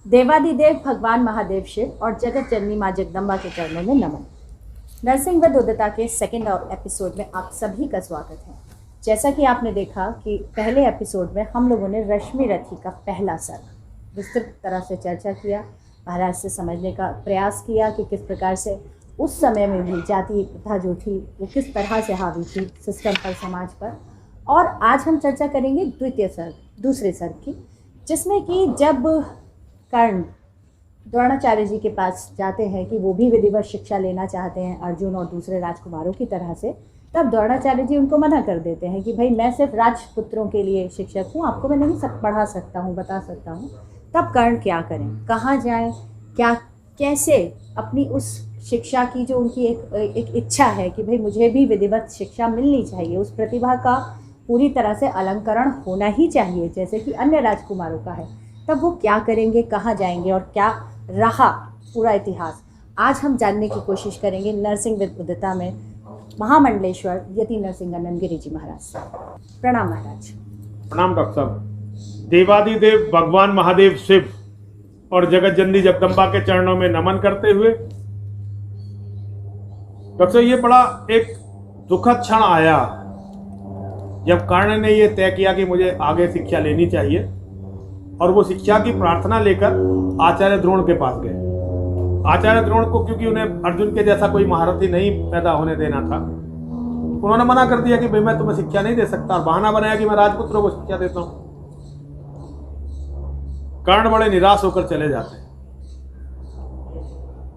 देवादिदेव भगवान महादेव शिव और जगत जननी माँ जगदम्बा के चरणों में नमन। नरसिंह वध उदिता के सेकेंड एपिसोड में आप सभी का स्वागत है। जैसा कि आपने देखा कि पहले एपिसोड में हम लोगों ने रश्मि रथी का पहला सर्ग विस्तृत तरह से चर्चा किया, महाराज से समझने का प्रयास किया कि किस प्रकार से उस समय में भी जाति प्रथा जो थी वो किस तरह से हावी थी सिस्टम पर, समाज पर। और आज हम चर्चा करेंगे द्वितीय सर्ग, दूसरे सर्ग की, जिसमें कि जब कर्ण द्रोणाचार्य जी के पास जाते हैं कि वो भी विधिवत शिक्षा लेना चाहते हैं अर्जुन और दूसरे राजकुमारों की तरह से, तब द्रोणाचार्य जी उनको मना कर देते हैं कि भाई मैं सिर्फ राजपुत्रों के लिए शिक्षक हूँ, आपको मैं नहीं सब पढ़ा सकता हूँ, बता सकता हूँ। तब कर्ण क्या करें, कहाँ जाएं, क्या कैसे अपनी उस शिक्षा की जो उनकी एक इच्छा है कि भाई मुझे भी विधिवत शिक्षा मिलनी चाहिए, उस प्रतिभा का पूरी तरह से अलंकरण होना ही चाहिए जैसे कि अन्य राजकुमारों का है, तब वो क्या करेंगे, कहाँ जाएंगे और क्या रहा पूरा इतिहास, आज हम जानने की कोशिश करेंगे नरसिंह वध उदिता में महामंडलेश्वर यति नरसिंहानंद गिरी जी महाराज से। प्रणाम महाराज। प्रणाम डॉक्टर साहब। देवादिदेव भगवान महादेव शिव और जगत जननी जगदम्बा के चरणों में नमन करते हुए डॉक्टर साहब, ये बड़ा एक दुखद क्षण आया जब कर्ण ने ये तय किया कि मुझे आगे शिक्षा लेनी चाहिए और वो शिक्षा की प्रार्थना लेकर आचार्य द्रोण के पास गए। आचार्य द्रोण को क्योंकि उन्हें अर्जुन के जैसा कोई महारथी नहीं पैदा होने देना था, उन्होंने मना कर दिया कि भाई मैं तुम्हें शिक्षा नहीं दे सकता, और बहाना बनाया कि मैं राजपुत्रों को शिक्षा देता हूं। कर्ण बड़े निराश होकर चले जाते हैं।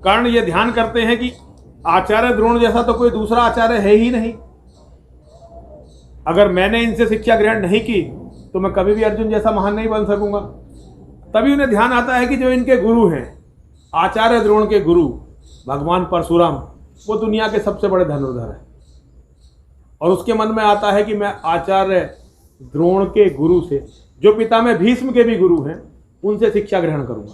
कर्ण ये ध्यान करते हैं कि आचार्य द्रोण जैसा तो कोई दूसरा आचार्य है ही नहीं, अगर मैंने इनसे शिक्षा ग्रहण नहीं की तो मैं कभी भी अर्जुन जैसा महान नहीं बन सकूंगा। तभी उन्हें ध्यान आता है कि जो इनके गुरु हैं, आचार्य द्रोण के गुरु भगवान परशुराम, वो दुनिया के सबसे बड़े धनुर्धर हैं। और उसके मन में आता है कि मैं आचार्य द्रोण के गुरु से, जो पितामह भीष्म के भी गुरु हैं, उनसे शिक्षा ग्रहण करूंगा।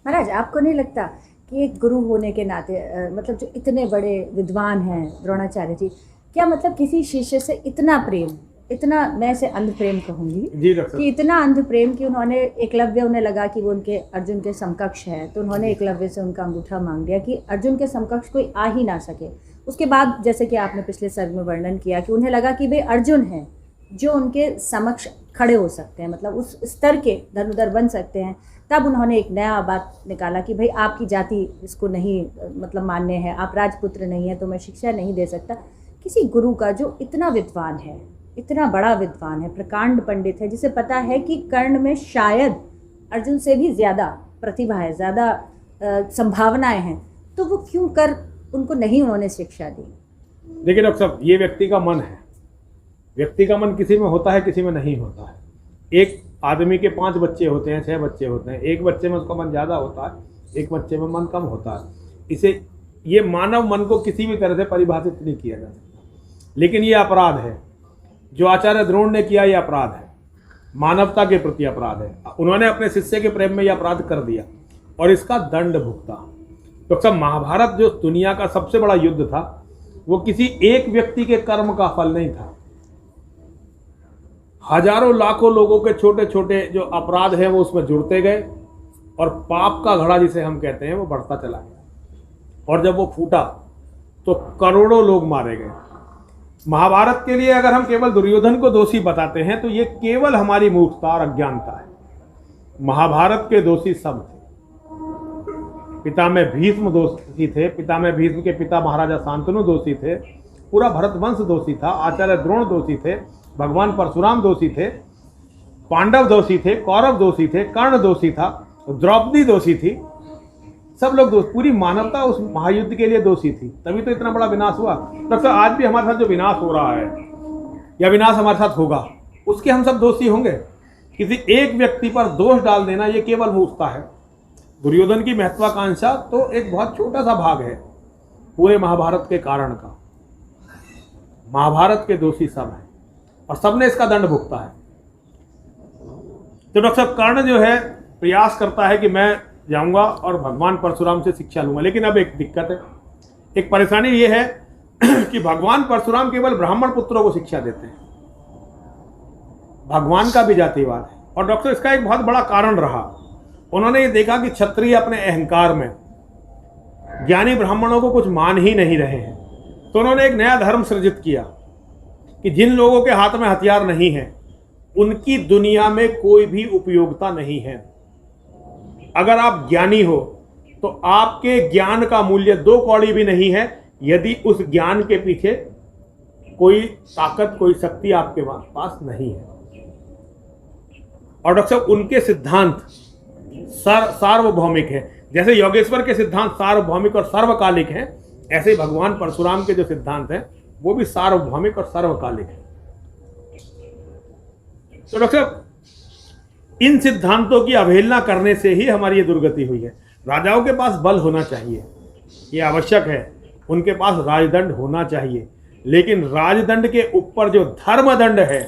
महाराज, आपको नहीं लगता कि एक गुरु होने के नाते मतलब जो इतने बड़े विद्वान हैं द्रोणाचार्य जी, क्या मतलब किसी शिष्य से इतना प्रेम, इतना, मैं इसे अंध प्रेम कहूँगी कि इतना अंध प्रेम कि उन्होंने एकलव्य, उन्हें लगा कि वो उनके अर्जुन के समकक्ष है, तो उन्होंने एकलव्य से उनका अंगूठा मांग लिया कि अर्जुन के समकक्ष कोई आ ही ना सके। उसके बाद जैसे कि आपने पिछले सर्ग में वर्णन किया कि उन्हें लगा कि भाई अर्जुन है जो उनके समक्ष खड़े हो सकते हैं, मतलब उस स्तर के धनुर्धर बन सकते हैं। तब उन्होंने एक नया बात निकाला कि भाई आपकी जाति इसको नहीं मतलब मान्य है, आप राजपुत्र नहीं है, तो मैं शिक्षा नहीं दे सकता। किसी गुरु का जो इतना विद्वान है, इतना बड़ा विद्वान है, प्रकांड पंडित है, जिसे पता है कि कर्ण में शायद अर्जुन से भी ज़्यादा प्रतिभा है, ज़्यादा संभावनाएं हैं, तो वो क्यों कर उनको नहीं उन्होंने शिक्षा दी? देखिए डॉक्टर साहब, ये व्यक्ति का मन है। व्यक्ति का मन किसी में होता है, किसी में नहीं होता है। एक आदमी के 5 बच्चे होते हैं, 6 बच्चे होते हैं, एक बच्चे में उसका मन ज़्यादा होता है, एक बच्चे में मन कम होता है। इसे, ये मानव मन को किसी भी तरह से परिभाषित नहीं किया जा सकता। लेकिन ये अपराध है जो आचार्य द्रोण ने किया, ये अपराध है, मानवता के प्रति अपराध है। उन्होंने अपने शिष्य के प्रेम में यह अपराध कर दिया और इसका दंड भुगता। तो सब महाभारत जो दुनिया का सबसे बड़ा युद्ध था, वो किसी एक व्यक्ति के कर्म का फल नहीं था। हजारों लाखों लोगों के छोटे छोटे जो अपराध हैं वो उसमें जुड़ते गए और पाप का घड़ा जिसे हम कहते हैं वो बढ़ता चला गया। और जब वो फूटा तो करोड़ों लोग मारे गए। महाभारत के लिए अगर हम केवल दुर्योधन को दोषी बताते हैं तो ये केवल हमारी मूर्खता और अज्ञानता है। महाभारत के दोषी सब थे। पितामह भीष्म दोषी थे, पितामह भीष्म के पिता महाराजा शांतनु दोषी थे, पूरा भरतवंश दोषी था, आचार्य द्रोण दोषी थे, भगवान परशुराम दोषी थे, पांडव दोषी थे, कौरव दोषी थे, कर्ण दोषी था, द्रौपदी दोषी थी, सब लोग दोष, पूरी मानवता उस महायुद्ध के लिए दोषी थी। तभी तो इतना बड़ा विनाश हुआ। डॉक्टर, आज भी हमारे साथ जो विनाश हो रहा है या विनाश हमारे साथ होगा, उसके हम सब दोषी होंगे। किसी एक व्यक्ति पर दोष डाल देना ये केवल मूर्खता है। दुर्योधन की महत्वाकांक्षा तो एक बहुत छोटा सा भाग है पूरे महाभारत के कारण का। महाभारत के दोषी सब हैं और सबने इसका दंड भुगता है। तो डॉक्टर साहब, कर्ण जो है प्रयास करता है कि मैं जाऊंगा और भगवान परशुराम से शिक्षा लूंगा, लेकिन अब एक दिक्कत है, एक परेशानी ये है कि भगवान परशुराम केवल ब्राह्मण पुत्रों को शिक्षा देते हैं। भगवान का भी जातिवाद है। और डॉक्टर, इसका एक बहुत बड़ा कारण रहा उन्होंने ये देखा कि क्षत्रिय अपने अहंकार में ज्ञानी ब्राह्मणों को कुछ मान ही नहीं रहे हैं, तो उन्होंने एक नया धर्म सृजित किया कि जिन लोगों के हाथ में हथियार नहीं है उनकी दुनिया में कोई भी उपयोगिता नहीं है। अगर आप ज्ञानी हो तो आपके ज्ञान का मूल्य 2 कौड़ी भी नहीं है यदि उस ज्ञान के पीछे कोई ताकत, कोई शक्ति आपके पास नहीं है। और डॉक्टर साहब, उनके सिद्धांत सार्वभौमिक हैं। जैसे योगेश्वर के सिद्धांत सार्वभौमिक और सर्वकालिक हैं, ऐसे भगवान परशुराम के जो सिद्धांत हैं वो भी सार्वभौमिक और सर्वकालिक हैं। तो डॉक्टर साहब, इन सिद्धांतों की अवहेलना करने से ही हमारी ये दुर्गति हुई है। राजाओं के पास बल होना चाहिए, ये आवश्यक है, उनके पास राजदंड होना चाहिए, लेकिन राजदंड के ऊपर जो धर्मदंड है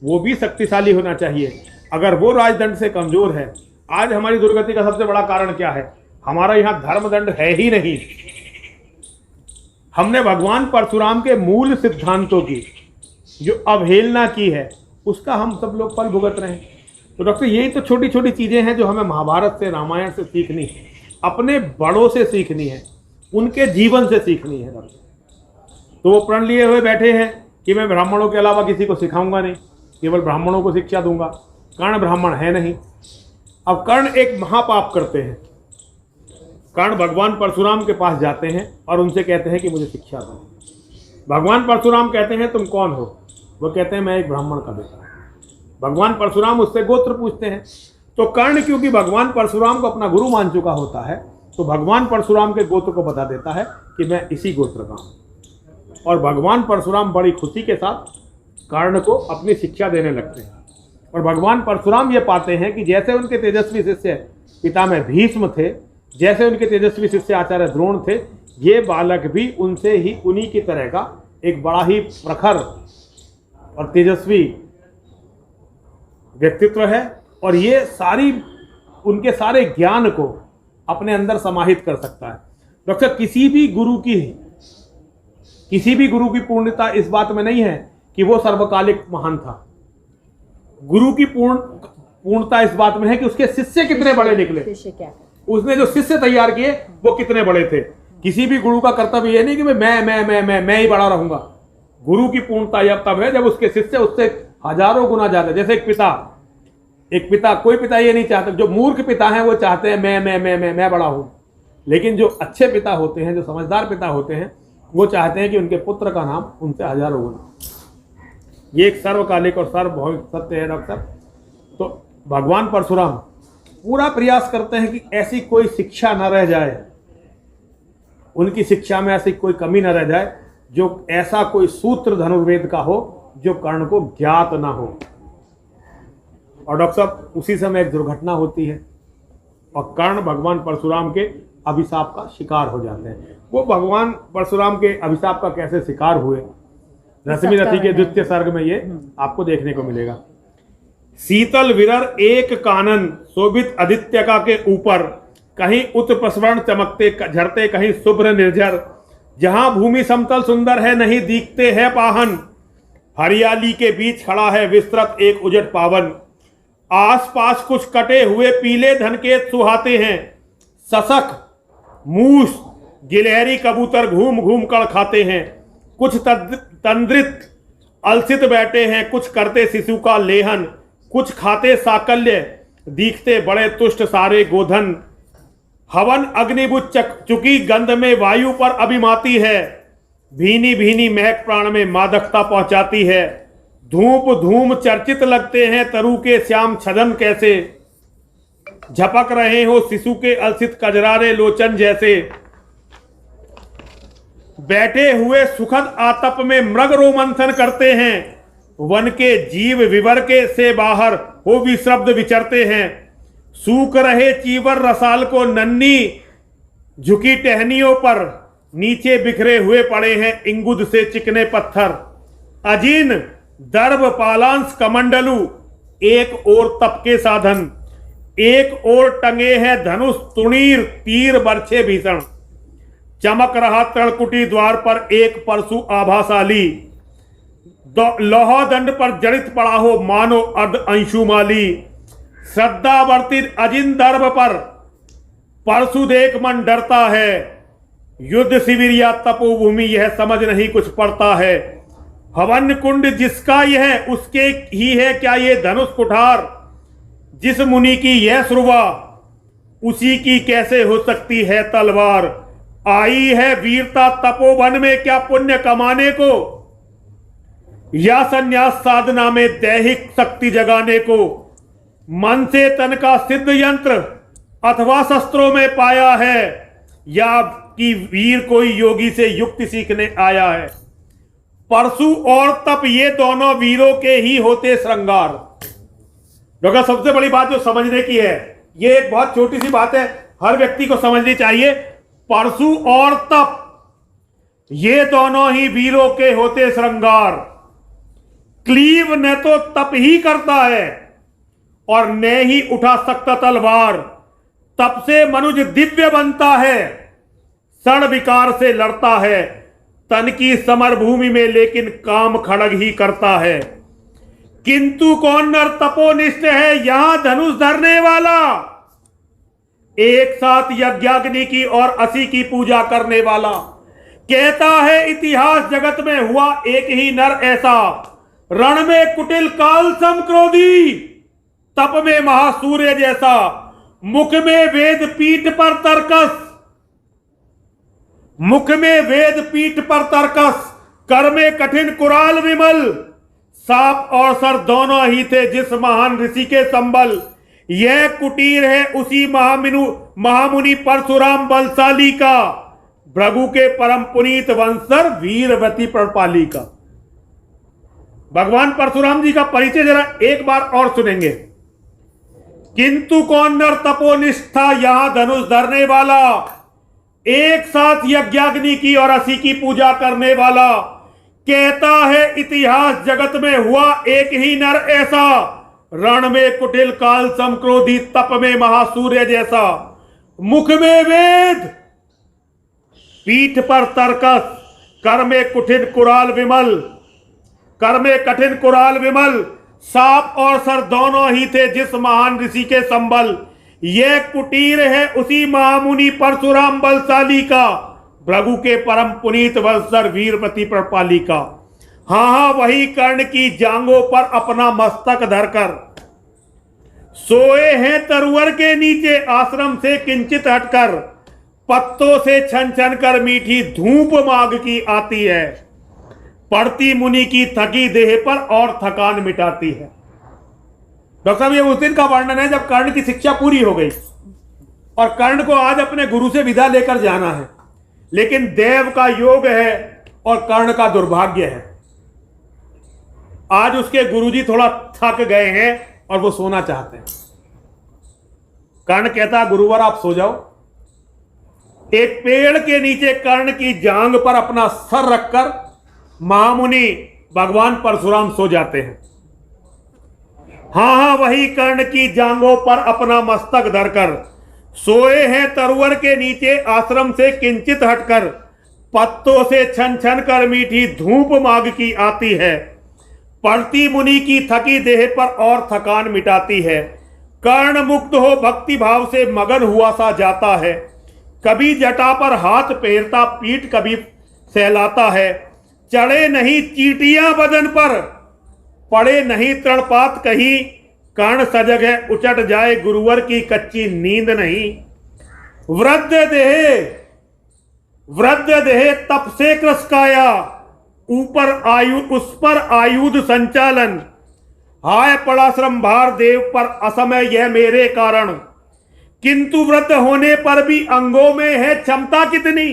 वो भी शक्तिशाली होना चाहिए। अगर वो राजदंड से कमजोर है, आज हमारी दुर्गति का सबसे बड़ा कारण क्या है? हमारा यहाँ धर्मदंड है ही नहीं। हमने भगवान परशुराम के मूल सिद्धांतों की जो अवहेलना की है उसका हम सब लोग फल भुगत रहे हैं। तो डॉक्टर, यही तो छोटी छोटी चीजें हैं जो हमें महाभारत से, रामायण से सीखनी है, अपने बड़ों से सीखनी है, उनके जीवन से सीखनी है। डॉक्टर, तो वो प्रण लिए हुए बैठे हैं कि मैं ब्राह्मणों के अलावा किसी को सिखाऊंगा नहीं, केवल ब्राह्मणों को शिक्षा दूंगा। कर्ण ब्राह्मण है नहीं। अब कर्ण एक महापाप करते हैं। कर्ण भगवान परशुराम के पास जाते हैं और उनसे कहते हैं कि मुझे शिक्षा दो। भगवान परशुराम कहते हैं तुम कौन हो? वो कहते हैं मैं एक ब्राह्मण का बेटा हूं। भगवान परशुराम उससे गोत्र पूछते हैं। तो कर्ण क्योंकि भगवान परशुराम को अपना गुरु मान चुका होता है, तो भगवान परशुराम के गोत्र को बता देता है कि मैं इसी गोत्र का हूं। और भगवान परशुराम बड़ी खुशी के साथ कर्ण को अपनी शिक्षा देने लगते हैं। और भगवान परशुराम ये पाते हैं कि जैसे उनके तेजस्वी शिष्य पितामह भीष्म थे, जैसे उनके तेजस्वी शिष्य आचार्य द्रोण थे, ये बालक भी उनसे ही उन्हीं की तरह का एक बड़ा ही प्रखर और तेजस्वी व्यक्तित्व है। और ये सारी उनके सारे ज्ञान को अपने अंदर समाहित कर सकता है। डॉक्टर, किसी भी गुरु की पूर्णता इस बात में नहीं है कि वो सर्वकालिक महान था। गुरु की पूर्णता इस बात में है कि उसके शिष्य कितने बड़े निकले, उसने जो शिष्य तैयार किए वो कितने बड़े थे। किसी भी गुरु का कर्तव्य ये नहीं कि मैं ही बड़ा रहूंगा। गुरु की पूर्णता यह तब है जब उसके शिष्य उससे हजारों गुना ज्यादा। जैसे एक पिता कोई पिता ये नहीं चाहता, जो मूर्ख पिता हैं वो चाहते हैं मैं बड़ा हूं, लेकिन जो अच्छे पिता होते हैं, जो समझदार पिता होते हैं, वो चाहते हैं कि उनके पुत्र का नाम उनसे हजारों गुना। ये एक सर्वकालिक और सार्वभौमिक सत्य है डॉक्टर। तो भगवान परशुराम पूरा प्रयास करते हैं कि ऐसी कोई शिक्षा न रह जाए, उनकी शिक्षा में ऐसी कोई कमी न रह जाए, जो ऐसा कोई सूत्र धनुर्वेद का हो जो कर्ण को ज्ञात ना हो। और डॉक्टर साहब, उसी समय एक दुर्घटना होती है और कर्ण भगवान परशुराम के अभिशाप का शिकार हो जाते हैं। वो भगवान परशुराम के अभिशाप का कैसे शिकार हुए, रश्मि रथी के द्वितीय सर्ग में ये आपको देखने को मिलेगा। शीतल विरर एक कानन शोभित आदित्यका के ऊपर, कहीं उत्प्रस्वर्ण चमकते झरते, कहीं शुभ्र निर्झर। जहां भूमि समतल सुंदर है, नहीं दिखते है पाहन। हरियाली के बीच खड़ा है विस्तृत एक उजट पावन। आसपास कुछ कटे हुए पीले धनकेत सुहाते हैं। सशक मूस गिलहरी कबूतर घूम घूम कर खाते हैं। कुछ तंद्रित अलसित बैठे हैं, कुछ करते शिशु का लेहन, कुछ खाते साकल्य, दिखते बड़े तुष्ट सारे गोधन। हवन अग्निबुझ चुकी गंध में वायु पर अभिमाती है। भीनी भीनी महक प्राण में मादकता पहुंचाती है। धूप धूम चर्चित लगते हैं तरु के श्याम छदन कैसे। झपक रहे हो शिशु के अलसित कजरारे लोचन जैसे। बैठे हुए सुखद आतप में मृग रोमंथन करते हैं। वन के जीव विवर के से बाहर हो विश्रब्द विचरते हैं। सूख रहे चीवर रसाल को नन्ही झुकी टहनियों पर, नीचे बिखरे हुए पड़े हैं इंगुद से चिकने पत्थर। अजीन दर्भ पालांस कमंडलू, एक ओर तप के साधन, एक ओर टंगे हैं धनुष तुणीर तीर बरछे भीषण। चमक रहा तड़कुटी द्वार पर एक परशु आभाशाली। लोहा दंड पर जड़ित पड़ा हो मानो अर्ध अंशुमाली। श्रद्धा वर्तित अजिन दर्भ पर परसु देख मन डरता है। युद्ध शिविर या तपोभूमि यह समझ नहीं कुछ पड़ता है। हवन कुंड जिसका यह उसके ही है क्या ये धनुष कुठार। जिस मुनि की यह श्रुवा उसी की कैसे हो सकती है तलवार। आई है वीरता तपोवन में क्या पुण्य कमाने को, या संन्यास साधना में दैहिक शक्ति जगाने को। मन से तन का सिद्ध यंत्र अथवा शस्त्रों में पाया है, या कि वीर कोई योगी से युक्ति सीखने आया है। परशु और तप ये दोनों वीरों के ही होते श्रृंगार। डॉक्टर सबसे बड़ी बात जो समझने की है, ये एक बहुत छोटी सी बात है, हर व्यक्ति को समझनी चाहिए। परशु और तप ये दोनों ही वीरों के होते श्रृंगार। क्लीव न तो तप ही करता है और न ही उठा सकता तलवार। तप से मनुष्य दिव्य बनता है, क्षण विकार से लड़ता है। तन की समर भूमि में लेकिन काम खड़ग ही करता है। किंतु कौन नर तपोनिष्ठ है यहां धनुष धरने वाला। एक साथ यज्ञाग्नि की और 80 की पूजा करने वाला। कहता है इतिहास जगत में हुआ एक ही नर ऐसा। रण में कुटिल काल सम क्रोधी, तप में महासूर्य जैसा। मुख में वेद पीठ पर तर्कस, मुख में वेद पीठ पर तर्कस। कर में कठिन कुराल विमल। सांप और सर दोनों ही थे जिस महान ऋषि के संबल। यह कुटीर है उसी महामुनि परशुराम बलशाली का। भृगु के परम पुनीत वंशर वीरवती प्रपाली का। भगवान परशुराम जी का परिचय जरा एक बार और सुनेंगे। किंतु कौन नर तपोनिष्ठा यहां धनुष धरने वाला। एक साथ यज्ञाग्नि की और 80 की पूजा करने वाला। कहता है इतिहास जगत में हुआ एक ही नर ऐसा। रण में कुटिल काल सम क्रोधी, तप में महासूर्य जैसा। मुख में वेद पीठ पर तर्कस। कर में कठिन कुराल विमल, कर में कठिन कुराल विमल। सांप और सर दोनों ही थे जिस महान ऋषि के संबल। यह कुटीर है उसी महामुनि परशुराम बलशाली का। भृगु के परम पुनीत वंशर वीरवती प्रपाली का। हाँ वही कर्ण की जांघों पर अपना मस्तक धरकर सोए हैं तरुवर के नीचे आश्रम से किंचित हटकर। पत्तों से छन छन कर मीठी धूप माघ की आती है। पड़ती मुनि की थकी देह पर और थकान मिटाती है। डॉक्टर साहब ये उस दिन का वर्णन है जब कर्ण की शिक्षा पूरी हो गई और कर्ण को आज अपने गुरु से विदा लेकर जाना है। लेकिन देव का योग है और कर्ण का दुर्भाग्य है। आज उसके गुरुजी थोड़ा थक गए हैं और वो सोना चाहते हैं। कर्ण कहता गुरुवर आप सो जाओ। एक पेड़ के नीचे कर्ण की जांग पर अपना सर रखकर महामुनि भगवान परशुराम सो जाते हैं। हाँ वही कर्ण की जांघों पर अपना मस्तक धरकर सोए हैं तरुवर के नीचे आश्रम से किंचित हटकर। पत्तों से छन छन कर मीठी धूप माघ की आती है। पड़ती मुनि की थकी देह पर और थकान मिटाती है। कर्ण मुक्त हो भक्ति भाव से मगन हुआ सा जाता है। कभी जटा पर हाथ फेरता पीठ कभी सहलाता है। चढ़े नहीं चीटियां बदन पर, पड़े नहीं तृणपात कहीं। कर्ण सजग है उचट जाए गुरुवर की कच्ची नींद नहीं। वृद्ध देह तप से क्रसकाया। ऊपर उस पर आयुध संचालन। हाय पड़ा श्रम भार देव पर असमय यह मेरे कारण। किंतु वृद्ध होने पर भी अंगों में है क्षमता कितनी।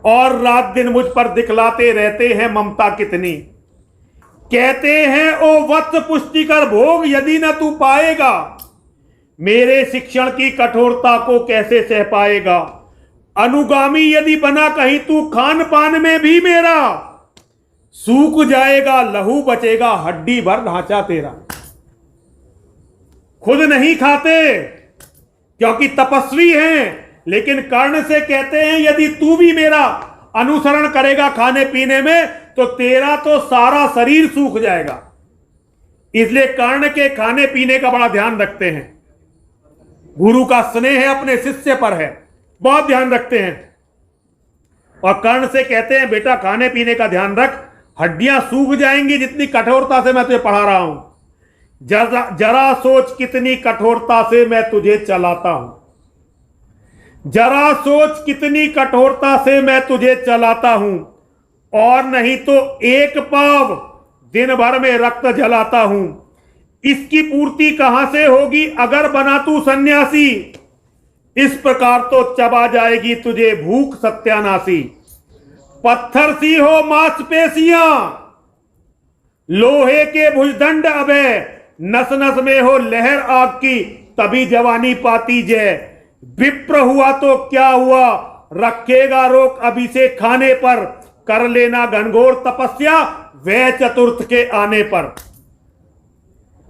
और रात दिन मुझ पर दिखलाते रहते हैं ममता कितनी। कहते हैं ओ वत्स पुष्टि कर भोग यदि न तू पाएगा। मेरे शिक्षण की कठोरता को कैसे सह पाएगा। अनुगामी यदि बना कहीं तू खान पान में भी मेरा। सूख जाएगा लहू बचेगा हड्डी भर ढांचा तेरा। खुद नहीं खाते क्योंकि तपस्वी हैं, लेकिन कर्ण से कहते हैं यदि तू भी मेरा अनुसरण करेगा खाने पीने में तो तेरा तो सारा शरीर सूख जाएगा। इसलिए कर्ण के खाने पीने का बड़ा ध्यान रखते हैं। गुरु का स्नेह अपने शिष्य पर है, बहुत ध्यान रखते हैं। और कर्ण से कहते हैं बेटा खाने पीने का ध्यान रख, हड्डियां सूख जाएंगी जितनी कठोरता से मैं तुझे पढ़ा रहा हूं। जरा सोच कितनी कठोरता से मैं तुझे चलाता हूं। जरा सोच कितनी कठोरता से मैं तुझे चलाता हूं, और नहीं तो एक पाव दिन भर में रक्त जलाता हूं। इसकी पूर्ति कहां से होगी अगर बना तू सन्यासी। इस प्रकार तो चबा जाएगी तुझे भूख सत्यानाशी। पत्थर सी हो मांसपेशियां, लोहे के भुजदंड अभय, नस नस में हो लहर आग की, तभी जवानी पाती जय। विप्र हुआ तो क्या हुआ, रखेगा रोक अभी से खाने पर, कर लेना घनघोर तपस्या वह चतुर्थ के आने पर।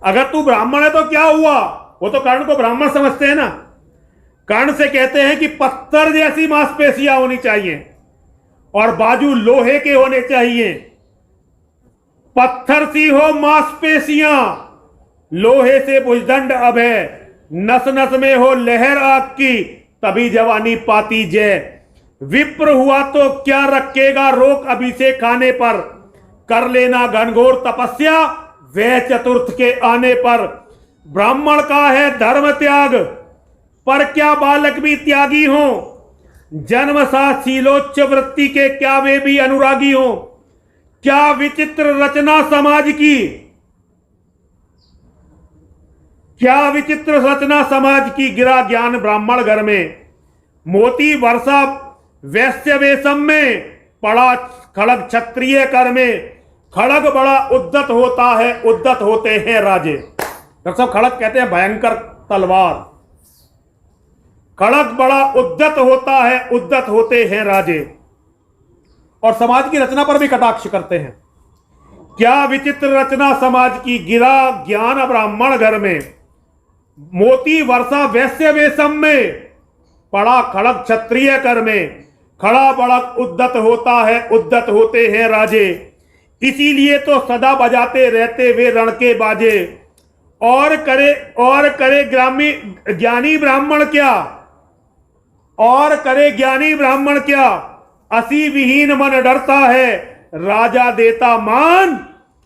अगर तू ब्राह्मण है तो क्या हुआ, वो तो कर्ण को ब्राह्मण समझते हैं ना। कर्ण से कहते हैं कि पत्थर जैसी मांसपेशियां होनी चाहिए और बाजू लोहे के होने चाहिए। पत्थर सी हो मांसपेशियां, लोहे से भुजदंड अभय, नस नस में हो लहर आग की, तभी जवानी पाती जय। विप्र हुआ तो क्या रखेगा रोक अभी से खाने पर, कर लेना घनघोर तपस्या वह चतुर्थ के आने पर। ब्राह्मण का है धर्म त्याग, पर क्या बालक भी त्यागी हो। जन्म साथ शीलोच्च वृत्ति के क्या वे भी अनुरागी हो। क्या विचित्र रचना समाज की, क्या विचित्र रचना समाज की, गिरा ज्ञान ब्राह्मण घर में। मोती वर्षा वैश्य वेशम में, पड़ा खड़ग क्षत्रिय कर में। खड़ग बड़ा उद्दत होता है, उद्दत होते हैं राजे। डॉक्टर साहब खड़ग कहते हैं भयंकर तलवार। खड़ग बड़ा उद्दत होता है, उद्दत होते हैं राजे। और समाज की रचना पर भी कटाक्ष करते हैं। क्या विचित्र रचना समाज की, गिरा ज्ञान ब्राह्मण घर में। मोती वर्षा वैश्य वेशम में, पड़ा खड़ग क्षत्रिय कर में। खड़ा बड़ा उद्दत होता है, उद्दत होते हैं राजे। इसीलिए तो सदा बजाते रहते वे रण के बाजे। और करे ज्ञानी ब्राह्मण क्या, और करे ज्ञानी ब्राह्मण क्या। असी विहीन मन डरता है, राजा देता मान,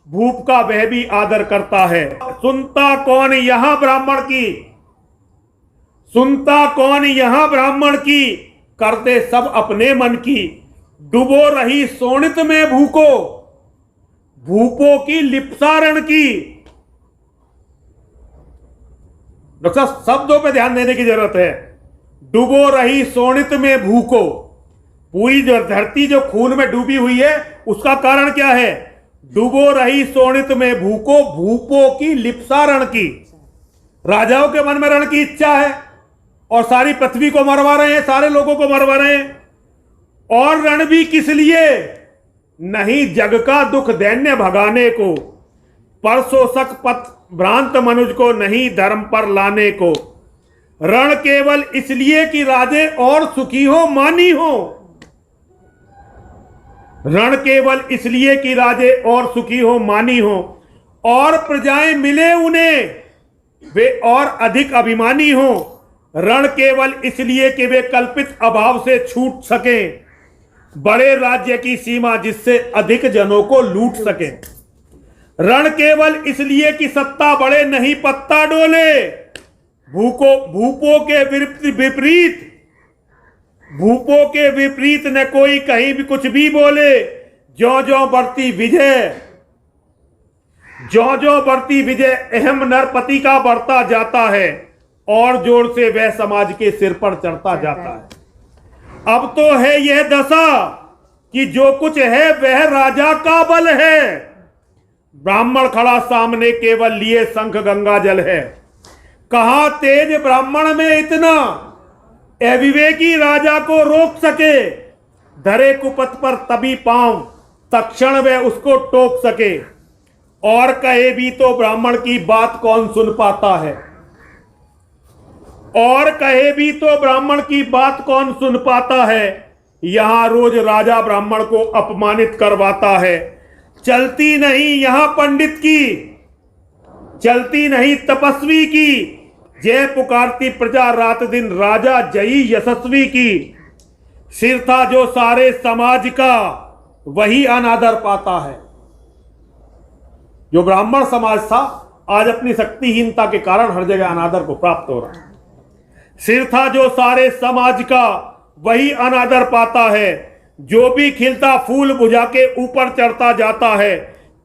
भूप का वह भी आदर करता है। सुनता कौन यहां ब्राह्मण की, सुनता कौन यहां ब्राह्मण की, करते सब अपने मन की। डुबो रही सोनित में भूको, भूपों की लिप्सारण की। डॉक्टर साहब शब्दों पे ध्यान देने की जरूरत है। डुबो रही सोनित में भूको, पूरी जो धरती जो खून में डूबी हुई है उसका कारण क्या है। डुबो रही सोनित में भूको, भूपों की लिप्सारण की। राजाओं के मन में रण की इच्छा है और सारी पृथ्वी को मरवा रहे हैं, सारे लोगों को मरवा रहे हैं। और रण भी किस लिए, नहीं जग का दुख दैन्य भगाने को, परशोषक पथ भ्रांत मनुज को नहीं धर्म पर लाने को। रण केवल इसलिए कि राजे और सुखी हो मानी हो। रण केवल इसलिए कि राजे और सुखी हो मानी हो, और प्रजाएं मिले उन्हें वे और अधिक अभिमानी हो। रण केवल इसलिए कि वे कल्पित अभाव से छूट सकें, बड़े राज्य की सीमा जिससे अधिक जनों को लूट सके। रण केवल इसलिए कि सत्ता बड़े नहीं पत्ता डोले, भूपों के विपरीत, भूपों के विपरीत न कोई कहीं भी कुछ भी बोले। ज्यों ज्यों बढ़ती विजय, ज्यों ज्यों बढ़ती विजय अहम नरपति का बढ़ता जाता है, और जोर से वह समाज के सिर पर चढ़ता जाता है। अब तो है यह दशा कि जो कुछ है वह राजा का बल है। ब्राह्मण खड़ा सामने केवल लिए शंख गंगा जल है। कहां तेज ब्राह्मण में इतना, अविवेकी राजा को रोक सके। धरे कुपथ पर तभी पांव, तक्षण वह उसको टोक सके। और कहे भी तो ब्राह्मण की बात कौन सुन पाता है, और कहे भी तो ब्राह्मण की बात कौन सुन पाता है। यहां रोज राजा ब्राह्मण को अपमानित करवाता है। चलती नहीं यहां पंडित की, चलती नहीं तपस्वी की, जय पुकारती प्रजा रात दिन, राजा जयी यशस्वी की। सिर था जो सारे समाज का, वही अनादर पाता है। जो ब्राह्मण समाज था, आज अपनी शक्तिहीनता के कारण हर जगह अनादर को प्राप्त हो रहा है। सिर था जो सारे समाज का, वही अनादर पाता है। जो भी खिलता फूल बुझा के ऊपर चढ़ता जाता है।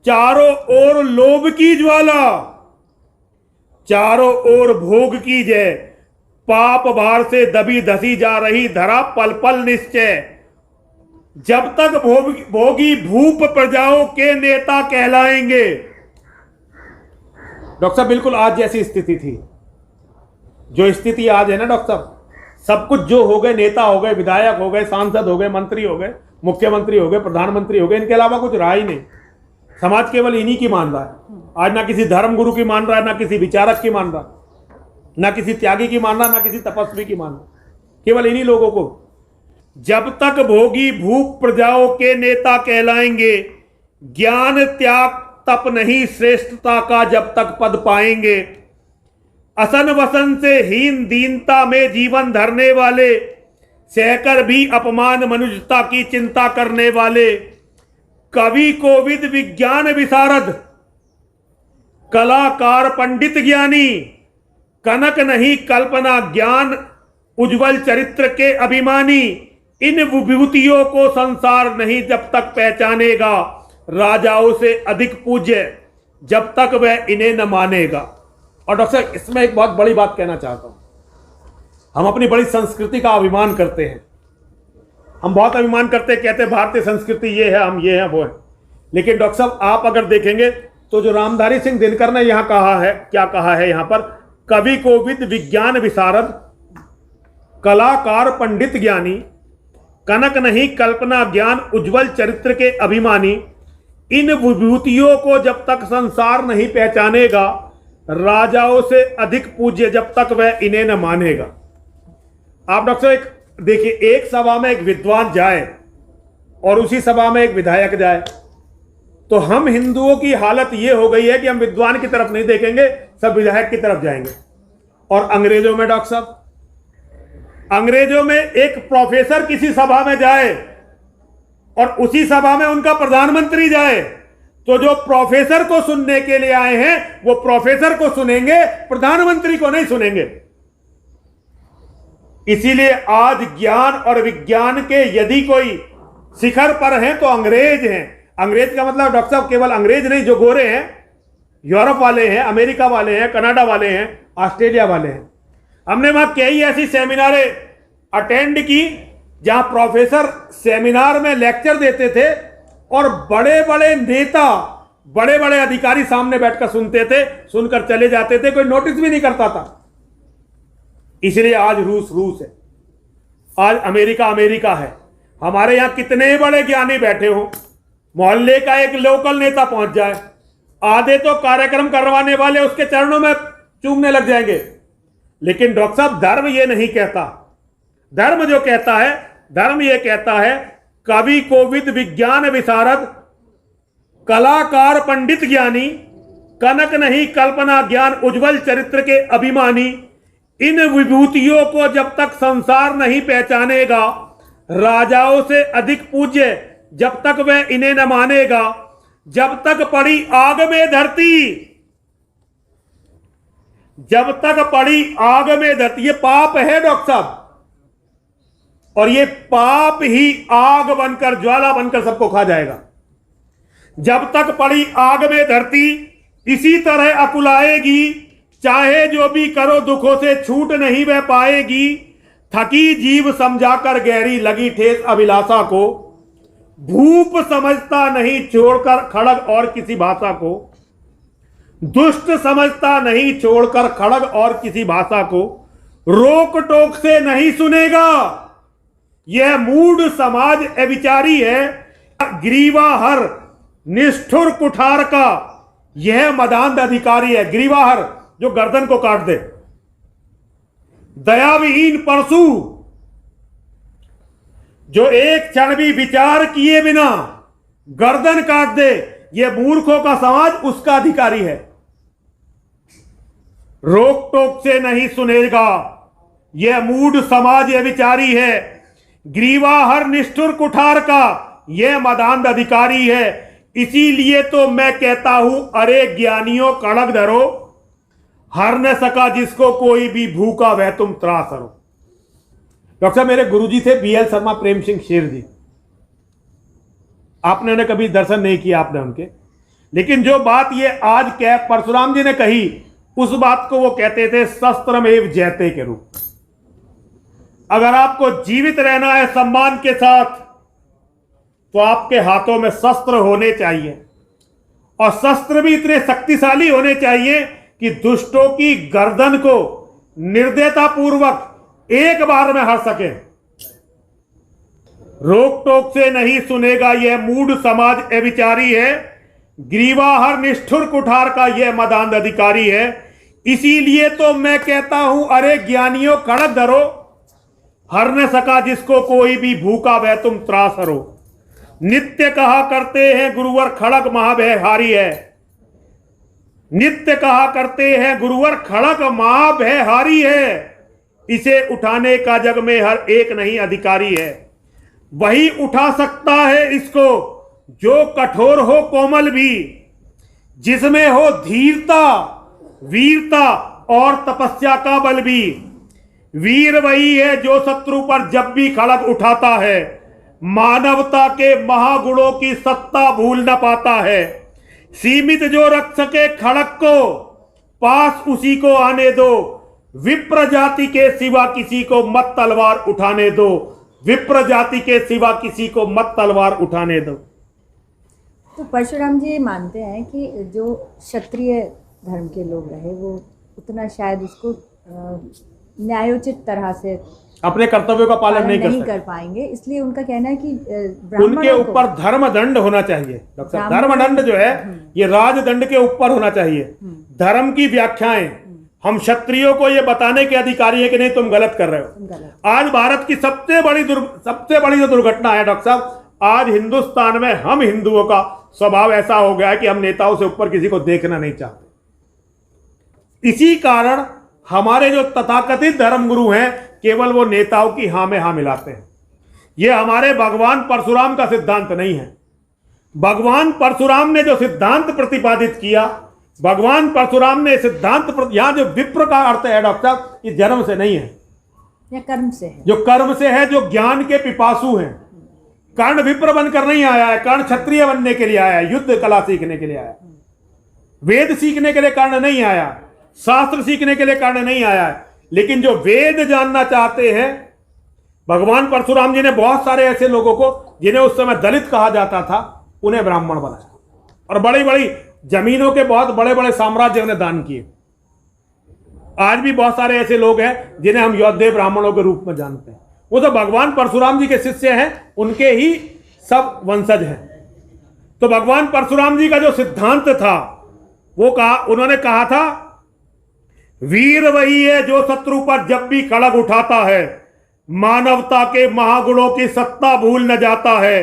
चारों ओर लोभ की ज्वाला, चारों ओर भोग की जय, पाप भार से दबी धसी जा रही धरा पल पल निश्चय। जब तक भोगी भूप प्रजाओं के नेता कहलाएंगे। डॉक्टर साहब, बिल्कुल आज जैसी स्थिति थी, जो स्थिति आज है ना डॉक्टर साहब, सब कुछ जो हो गए, नेता हो गए, विधायक हो गए, सांसद हो गए, मंत्री हो गए, मुख्यमंत्री हो गए, प्रधानमंत्री हो गए, इनके अलावा कुछ रहा ही नहीं। समाज केवल इन्हीं की मान रहा है आज। ना किसी धर्म गुरु की मान रहा है, ना किसी विचारक की मान रहा, ना किसी त्यागी की मान रहा, ना किसी तपस्वी की मान रहा, केवल इन्हीं लोगों को। जब तक भोगी भूप प्रजाओं के नेता कहलाएंगे, ज्ञान त्याग तप नहीं श्रेष्ठता का जब तक पद पाएंगे। असन वसन से हीन दीनता में जीवन धरने वाले, सहकर भी अपमान मनुष्यता की चिंता करने वाले। कवि कोविद विज्ञान विशारद, कलाकार पंडित ज्ञानी, कनक नहीं कल्पना ज्ञान उज्जवल चरित्र के अभिमानी। इन विभूतियों को संसार नहीं जब तक पहचानेगा, राजाओं से अधिक पूज्य जब तक वह इन्हें न मानेगा। और डॉक्टर साहब, इसमें एक बहुत बड़ी बात कहना चाहता हूं। हम अपनी बड़ी संस्कृति का अभिमान करते हैं, हम बहुत अभिमान करते हैं, कहते हैं भारतीय संस्कृति ये है, हम ये हैं वो है। लेकिन डॉक्टर साहब, आप अगर देखेंगे तो जो रामधारी सिंह दिनकर ने यहां कहा है, क्या कहा है यहां पर, कवि कोविद विज्ञान विशारद, कलाकार पंडित ज्ञानी, कनक नहीं कल्पना ज्ञान उज्जवल चरित्र के अभिमानी। इन विभूतियों को जब तक संसार नहीं पहचानेगा, राजाओं से अधिक पूज्य जब तक वह इन्हें न मानेगा। आप डॉक्टर साहब एक देखिए, एक सभा में एक विद्वान जाए और उसी सभा में एक विधायक जाए, तो हम हिंदुओं की हालत यह हो गई है कि हम विद्वान की तरफ नहीं देखेंगे, सब विधायक की तरफ जाएंगे। और अंग्रेजों में डॉक्टर साहब, अंग्रेजों में एक प्रोफेसर किसी सभा में जाए और उसी सभा में उनका प्रधानमंत्री जाए, तो जो प्रोफेसर को सुनने के लिए आए हैं वो प्रोफेसर को सुनेंगे, प्रधानमंत्री को नहीं सुनेंगे। इसीलिए आज ज्ञान और विज्ञान के यदि कोई शिखर पर हैं तो अंग्रेज हैं। अंग्रेज का मतलब डॉक्टर साहब केवल अंग्रेज नहीं, जो गोरे हैं, यूरोप वाले हैं, अमेरिका वाले हैं, कनाडा वाले हैं, ऑस्ट्रेलिया वाले हैं। हमने वहां कई ऐसी सेमिनारें अटेंड की जहां प्रोफेसर सेमिनार में लेक्चर देते थे और बड़े बड़े नेता, बड़े बड़े अधिकारी सामने बैठकर सुनते थे, सुनकर चले जाते थे, कोई नोटिस भी नहीं करता था। इसलिए आज रूस है, आज अमेरिका है। हमारे यहां कितने बड़े ज्ञानी बैठे हो, मोहल्ले का एक लोकल नेता पहुंच जाए, आधे तो कार्यक्रम करवाने वाले उसके चरणों में चूमने लग जाएंगे। लेकिन डॉक्टर साहब, धर्म ये नहीं कहता। धर्म जो कहता है, धर्म ये कहता है, कवि कोविद विज्ञान विशारद, कलाकार पंडित ज्ञानी, कनक नहीं कल्पना ज्ञान उज्जवल चरित्र के अभिमानी। इन विभूतियों को जब तक संसार नहीं पहचानेगा, राजाओं से अधिक पूज्य जब तक वह इन्हें न मानेगा। जब तक पड़ी आग में धरती, जब तक पड़ी आग में धरती, ये पाप है डॉक्टर साहब, और ये पाप ही आग बनकर, ज्वाला बनकर सबको खा जाएगा। जब तक पड़ी आग में धरती, इसी तरह अकुलाएगी, चाहे जो भी करो दुखों से छूट नहीं वह पाएगी। थकी जीव समझाकर गहरी लगी ठेस अभिलाषा को, भूप समझता नहीं छोड़कर खड़ग और किसी भाषा को। दुष्ट समझता नहीं छोड़कर खड़ग और किसी भाषा को, रोक टोक से नहीं सुनेगा। यह मूढ़ समाज अविचारी है, ग्रीवाहर निष्ठुर कुठार का यह मदांध अधिकारी है। ग्रीवाहर जो गर्दन को काट दे, दयाविहीन परशु जो एक क्षण भी विचार किए बिना गर्दन काट दे, यह मूर्खों का समाज उसका अधिकारी है। रोक टोक से नहीं सुनेगा यह मूढ़ समाज यह विचारी है, ग्रीवा हर निष्ठुर कुठार का यह मदांध अधिकारी है। इसीलिए तो मैं कहता हूं अरे ज्ञानियों कड़क धरो, हर न सका जिसको कोई भी भूखा वह तुम त्रास करो। डॉक्टर साहब मेरे गुरुजी थे BL शर्मा प्रेम सिंह शेर जी, आपने उन्हें कभी दर्शन नहीं किया आपने उनके, लेकिन जो बात ये आज परशुराम जी ने कही उस बात को वो कहते थे शस्त्रमेव जयते के रूप। अगर आपको जीवित रहना है सम्मान के साथ तो आपके हाथों में शस्त्र होने चाहिए, और शस्त्र भी इतने शक्तिशाली होने चाहिए कि दुष्टों की गर्दन को निर्दयता पूर्वक एक बार में हर सके। रोक टोक से नहीं सुनेगा यह मूढ़ समाज अविचारी है, ग्रीवा हर निष्ठुर कुठार का यह मदांध अधिकारी है। इसीलिए तो मैं कहता हूं अरे ज्ञानियों कड़क धरो, हर न सका जिसको कोई भी भूखा वह तुम त्रास हरो। नित्य कहा करते हैं गुरुवर खड़ग महाभयहारी है, नित्य कहा करते हैं गुरुवर खड़ग महाभयहारी है। इसे उठाने का जग में हर एक नहीं अधिकारी है, वही उठा सकता है इसको जो कठोर हो कोमल भी, जिसमें हो धीरता वीरता और तपस्या का बल भी। वीर वही है जो शत्रु पर जब भी खड़ग उठाता है, मानवता के महागुणों की सत्ता भूल न पाता है। सीमित जो रख सके खड़ग को पास उसी को आने दो, विप्र जाति के सिवा किसी को मत तलवार उठाने दो, विप्र जाति के सिवा किसी को मत तलवार उठाने दो। तो परशुराम जी मानते हैं कि जो क्षत्रिय धर्म के लोग रहे वो उतना शायद उसको न्यायोचित तरह से अपने कर्तव्यों का पालन नहीं कर पाएंगे, इसलिए उनका कहना है कि उनके ऊपर धर्मदंड होना चाहिए। डॉक्टर साहब धर्मदंड जो है ये राजदंड के ऊपर होना चाहिए। धर्म की व्याख्याएं हम क्षत्रियों को ये बताने के अधिकारी है कि नहीं तुम गलत कर रहे हो। आज भारत की सबसे बड़ी जो दुर्घटना है डॉक्टर साहब, आज हिंदुस्तान में हम हिंदुओं का स्वभाव ऐसा हो गया है कि हम नेताओं से ऊपर किसी को देखना नहीं चाहते। इसी कारण हमारे जो तथाकथित धर्मगुरु हैं केवल वो नेताओं की हाँ में हाँ मिलाते हैं। ये हमारे भगवान परशुराम का सिद्धांत नहीं है। भगवान परशुराम ने जो सिद्धांत प्रतिपादित किया, भगवान परशुराम ने सिद्धांत यहां जो विप्र का अर्थ है डॉक्टर साहब, ये जन्म से नहीं है, या कर्म से है। जो कर्म से है, जो ज्ञान के पिपासु हैं। कर्ण विप्र बनकर नहीं आया है, कर्ण क्षत्रिय बनने के लिए आया है, युद्ध कला सीखने के लिए आया। वेद सीखने के लिए कर्ण नहीं आया, शास्त्र सीखने के लिए कर्ण नहीं आया है, लेकिन जो वेद जानना चाहते हैं, भगवान परशुराम जी ने बहुत सारे ऐसे लोगों को जिन्हें उस समय दलित कहा जाता था उन्हें ब्राह्मण बनाया, और बड़ी बड़ी जमीनों के बहुत बड़े बड़े साम्राज्य उन्हें दान किए। आज भी बहुत सारे ऐसे लोग हैं जिन्हें हम योद्धे ब्राह्मणों के रूप में जानते हैं। वो तो भगवान परशुराम जी के शिष्य हैं, उनके ही सब वंशज हैं। तो भगवान परशुराम जी का जो सिद्धांत था वो उन्होंने कहा था, वीर वही है जो शत्रु पर जब भी खड़ग उठाता है, मानवता के महागुणों की सत्ता भूल न जाता है।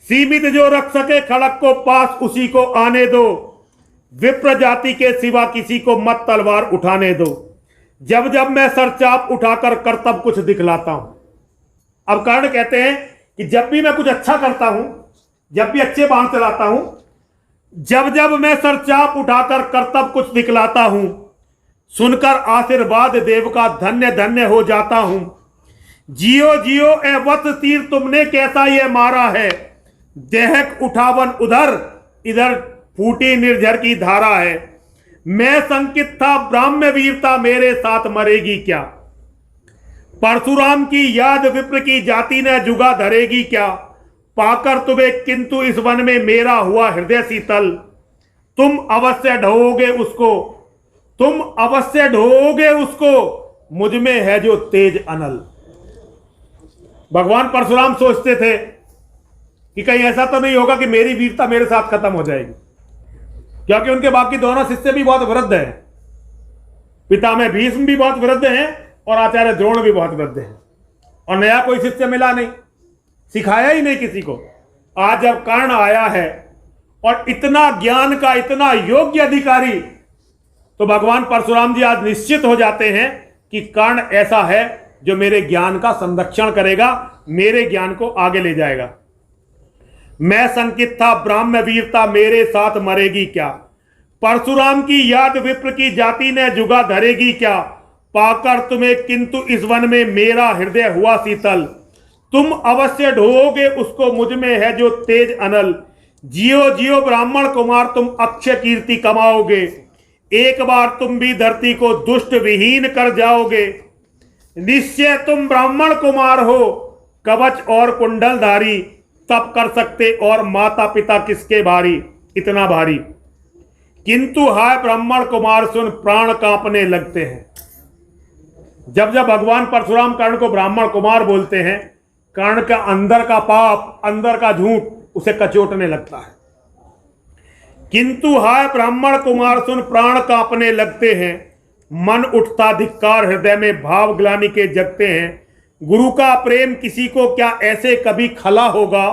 सीमित जो रख सके खड़ग को पास उसी को आने दो, विप्र जाति के सिवा किसी को मत तलवार उठाने दो। जब जब मैं सरचाप उठाकर करतब कुछ दिखलाता हूं। अब कर्ण कहते हैं कि जब भी मैं कुछ अच्छा करता हूं, जब भी अच्छे बाण चलाता हूं, जब जब मैं सरचाप उठाकर करतब कुछ दिखलाता हूं, सुनकर आशीर्वाद देव का धन्य धन्य हो जाता हूं। जियो जियो ए वत्स तीर तुमने कैसा ये मारा है, देहक उठावन उधर इधर फूटी निर्झर की धारा है। मैं संकित था ब्राह्म्य वीरता मेरे साथ मरेगी क्या, परशुराम की याद विप्र की जाति ने जुगा धरेगी क्या। पाकर तुम्हें किंतु इस वन में मेरा हुआ हृदय शीतल, तुम अवश्य ढोओगे उसको, तुम अवश्य ढोओगे उसको, मुझ में है जो तेज अनल। भगवान परशुराम सोचते थे कि कहीं ऐसा तो नहीं होगा कि मेरी वीरता मेरे साथ खत्म हो जाएगी, क्योंकि उनके बाकी दोनों शिष्य भी बहुत वृद्ध हैं। पिता में भीष्म भी बहुत वृद्ध हैं और आचार्य द्रोण भी बहुत वृद्ध हैं, और नया कोई शिष्य मिला नहीं, सिखाया ही नहीं किसी को। आज जब कर्ण आया है और इतना ज्ञान का इतना योग्य अधिकारी तो भगवान परशुराम जी आज निश्चित हो जाते हैं कि कर्ण ऐसा है जो मेरे ज्ञान का संरक्षण करेगा, मेरे ज्ञान को आगे ले जाएगा। मैं संकित था ब्राह्म वीरता मेरे साथ मरेगी क्या, परशुराम की याद विप्र की जाति ने जुगा धरेगी क्या, पाकर तुम्हें किंतु इस वन में मेरा हृदय हुआ शीतल, तुम अवश्य ढोओगे उसको मुझ में है जो तेज अनल, जियो जियो ब्राह्मण कुमार तुम अक्षय कीर्ति कमाओगे, एक बार तुम भी धरती को दुष्ट विहीन कर जाओगे, निश्चय तुम ब्राह्मण कुमार हो कवच और कुंडलधारी, तब कर सकते और माता पिता किसके भारी, इतना भारी, किंतु हाय ब्राह्मण कुमार सुन प्राण कांपने लगते हैं। जब जब भगवान परशुराम कर्ण को ब्राह्मण कुमार बोलते हैं, कर्ण का अंदर का पाप, अंदर का झूठ उसे कचोटने लगता है। किंतु हाय ब्राह्मण कुमार सुन प्राण कांपने लगते हैं, मन उठता धिक्कार हृदय में भाव ग्लानि के जगते हैं, गुरु का प्रेम किसी को क्या ऐसे कभी खला होगा,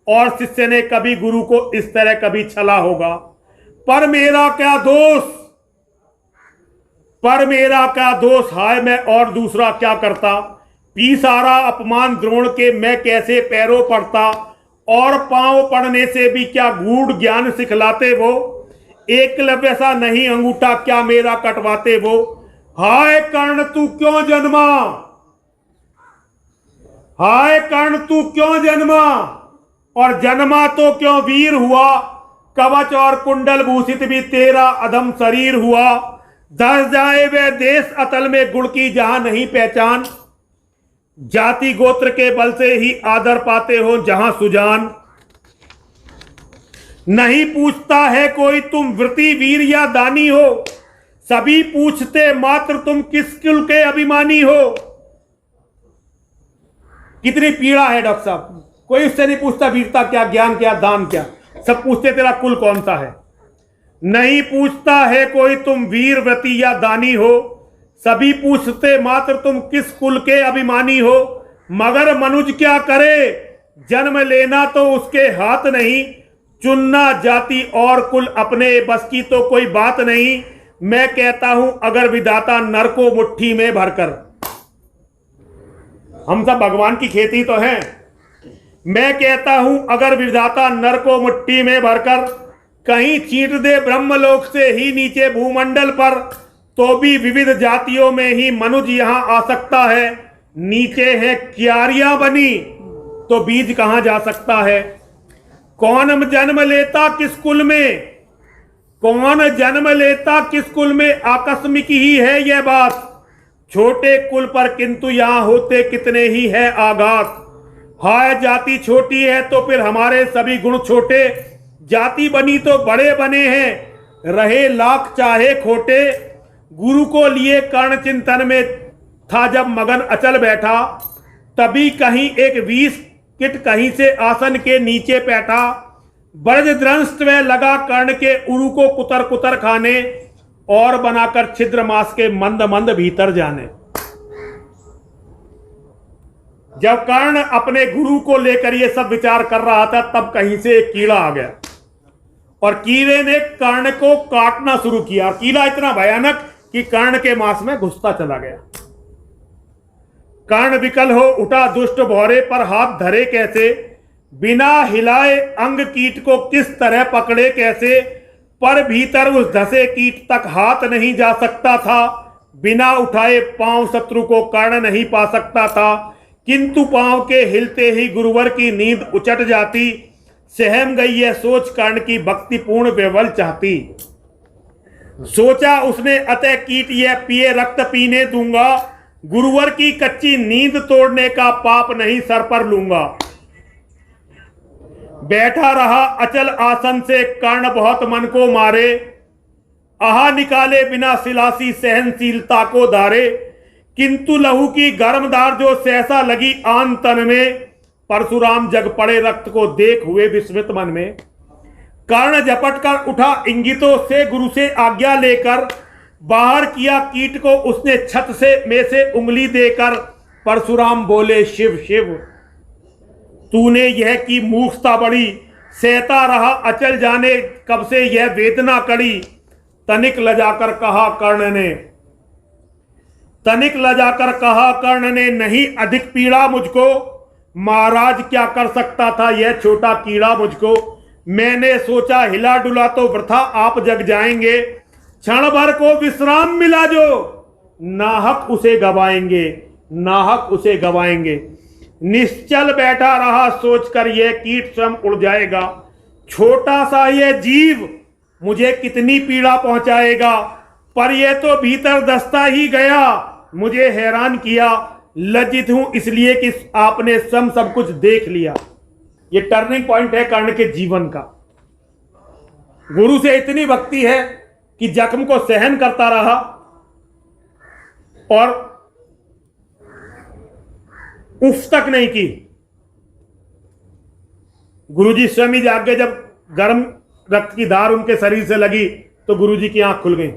और शिष्य ने कभी गुरु को इस तरह कभी छला होगा, पर मेरा क्या दोष, पर मेरा क्या दोष, हाय मैं और दूसरा क्या करता, पी सारा अपमान द्रोण के मैं कैसे पैरों पड़ता, और पांव पड़ने से भी क्या गूढ़ ज्ञान सिखलाते वो, एकलव्य सा नहीं अंगूठा क्या मेरा कटवाते वो, हाय कर्ण तू क्यों जन्मा, हाय कर्ण तू क्यों जन्मा, और जन्मा तो क्यों वीर हुआ, कवच और कुंडल भूषित भी तेरा अधम शरीर हुआ, धस जाए वे देश अतल में गुण की जहां नहीं पहचान, जाति गोत्र के बल से ही आदर पाते हो जहां सुजान, नहीं पूछता है कोई तुम वृत्ति वीर या दानी हो, सभी पूछते मात्र तुम किस कुल के अभिमानी हो। कितनी पीड़ा है डॉक्टर साहब, कोई उससे नहीं पूछता वीरता क्या, ज्ञान क्या, दान क्या, सब पूछते तेरा कुल कौन सा है। नहीं पूछता है कोई तुम वीर व्रती या दानी हो, सभी पूछते मात्र तुम किस कुल के अभिमानी हो, मगर मनुज क्या करे जन्म लेना तो उसके हाथ नहीं, चुनना जाति और कुल अपने बस की तो कोई बात नहीं, मैं कहता हूं अगर विधाता नर को मुट्ठी में भरकर, हम सब भगवान की खेती तो हैं, मैं कहता हूं अगर विधाता नर को मुट्ठी में भरकर कहीं चींट दे ब्रह्मलोक से ही नीचे भूमंडल पर, तो भी विविध जातियों में ही मनुज यहां आ सकता है, नीचे है क्यारियां बनी तो बीज कहां जा सकता है। कौन जन्म लेता किस कुल में, कौन जन्म लेता किस कुल में, आकस्मिक ही है यह बात, छोटे कुल पर किंतु यहां होते कितने ही है आघात, हाय जाति छोटी है तो फिर हमारे सभी गुण छोटे, जाति बनी तो बड़े बने हैं रहे लाख चाहे खोटे, गुरु को लिए कर्ण चिंतन में था जब मगन अचल बैठा, तभी कहीं एक 20 किट कहीं से आसन के नीचे बैठा, ब्रज द्रंष्ट में लगा कर्ण के उरु को कुतर कुतर खाने, और बनाकर छिद्र मास के मंद मंद भीतर जाने। जब कर्ण अपने गुरु को लेकर ये सब विचार कर रहा था, तब कहीं से एक कीड़ा आ गया और कीड़े ने कर्ण को काटना शुरू किया। कीड़ा इतना भयानक कि कर्ण के मांस में घुसता चला गया। कर्ण विकल हो उठा दुष्ट भौरे पर हाथ धरे कैसे, बिना हिलाए अंग कीट को किस तरह पकड़े कैसे, पर भीतर उस धसे कीट तक हाथ नहीं जा सकता था, बिना उठाए पांव शत्रु को कर्ण नहीं पा सकता था, किंतु पांव के हिलते ही गुरुवर की नींद उचट जाती, सहम गई यह सोच कर्ण की भक्तिपूर्ण विवल चाहती। सोचा उसने अतः कीट यह पिए रक्त पीने दूंगा, गुरुवर की कच्ची नींद तोड़ने का पाप नहीं सर पर लूंगा। बैठा रहा अचल आसन से कर्ण बहुत मन को मारे, आहा निकाले बिना सिलासी सहनशीलता को धारे, किंतु लहू की गर्मदार जो सहसा लगी आन तन में, परशुराम जग पड़े रक्त को देख हुए विस्मित मन में। कर्ण झपट कर उठा इंगितों से गुरु से आज्ञा लेकर, बाहर किया कीट को उसने छत से में से उंगली देकर, परशुराम बोले शिव शिव, तूने यह की मूर्खता बड़ी, सहता रहा अचल जाने कब से यह वेदना कड़ी, तनिक लजाकर कहा कर्ण ने, तनिक लजाकर कहा कर्ण ने, नहीं अधिक पीड़ा मुझको, महाराज क्या कर सकता था यह छोटा कीड़ा मुझको। मैंने सोचा हिला डुला तो वृथा आप जग जाएंगे, क्षण भर को विश्राम मिला जो नाहक उसे गवाएंगे, नाहक उसे गवाएंगे। निश्चल बैठा रहा सोचकर यह कीट स्वयं उड़ जाएगा, छोटा सा यह जीव मुझे कितनी पीड़ा पहुंचाएगा। पर यह तो भीतर दस्ता ही गया, मुझे हैरान किया, लज्जित हूं इसलिए कि आपने सब कुछ देख लिया। ये टर्निंग पॉइंट है कर्ण के जीवन का। गुरु से इतनी भक्ति है कि जख्म को सहन करता रहा और उफ तक नहीं की। गुरुजी स्वयं ही जाग गए, जब गर्म रक्त की धार उनके शरीर से लगी तो गुरुजी की आंख खुल गई।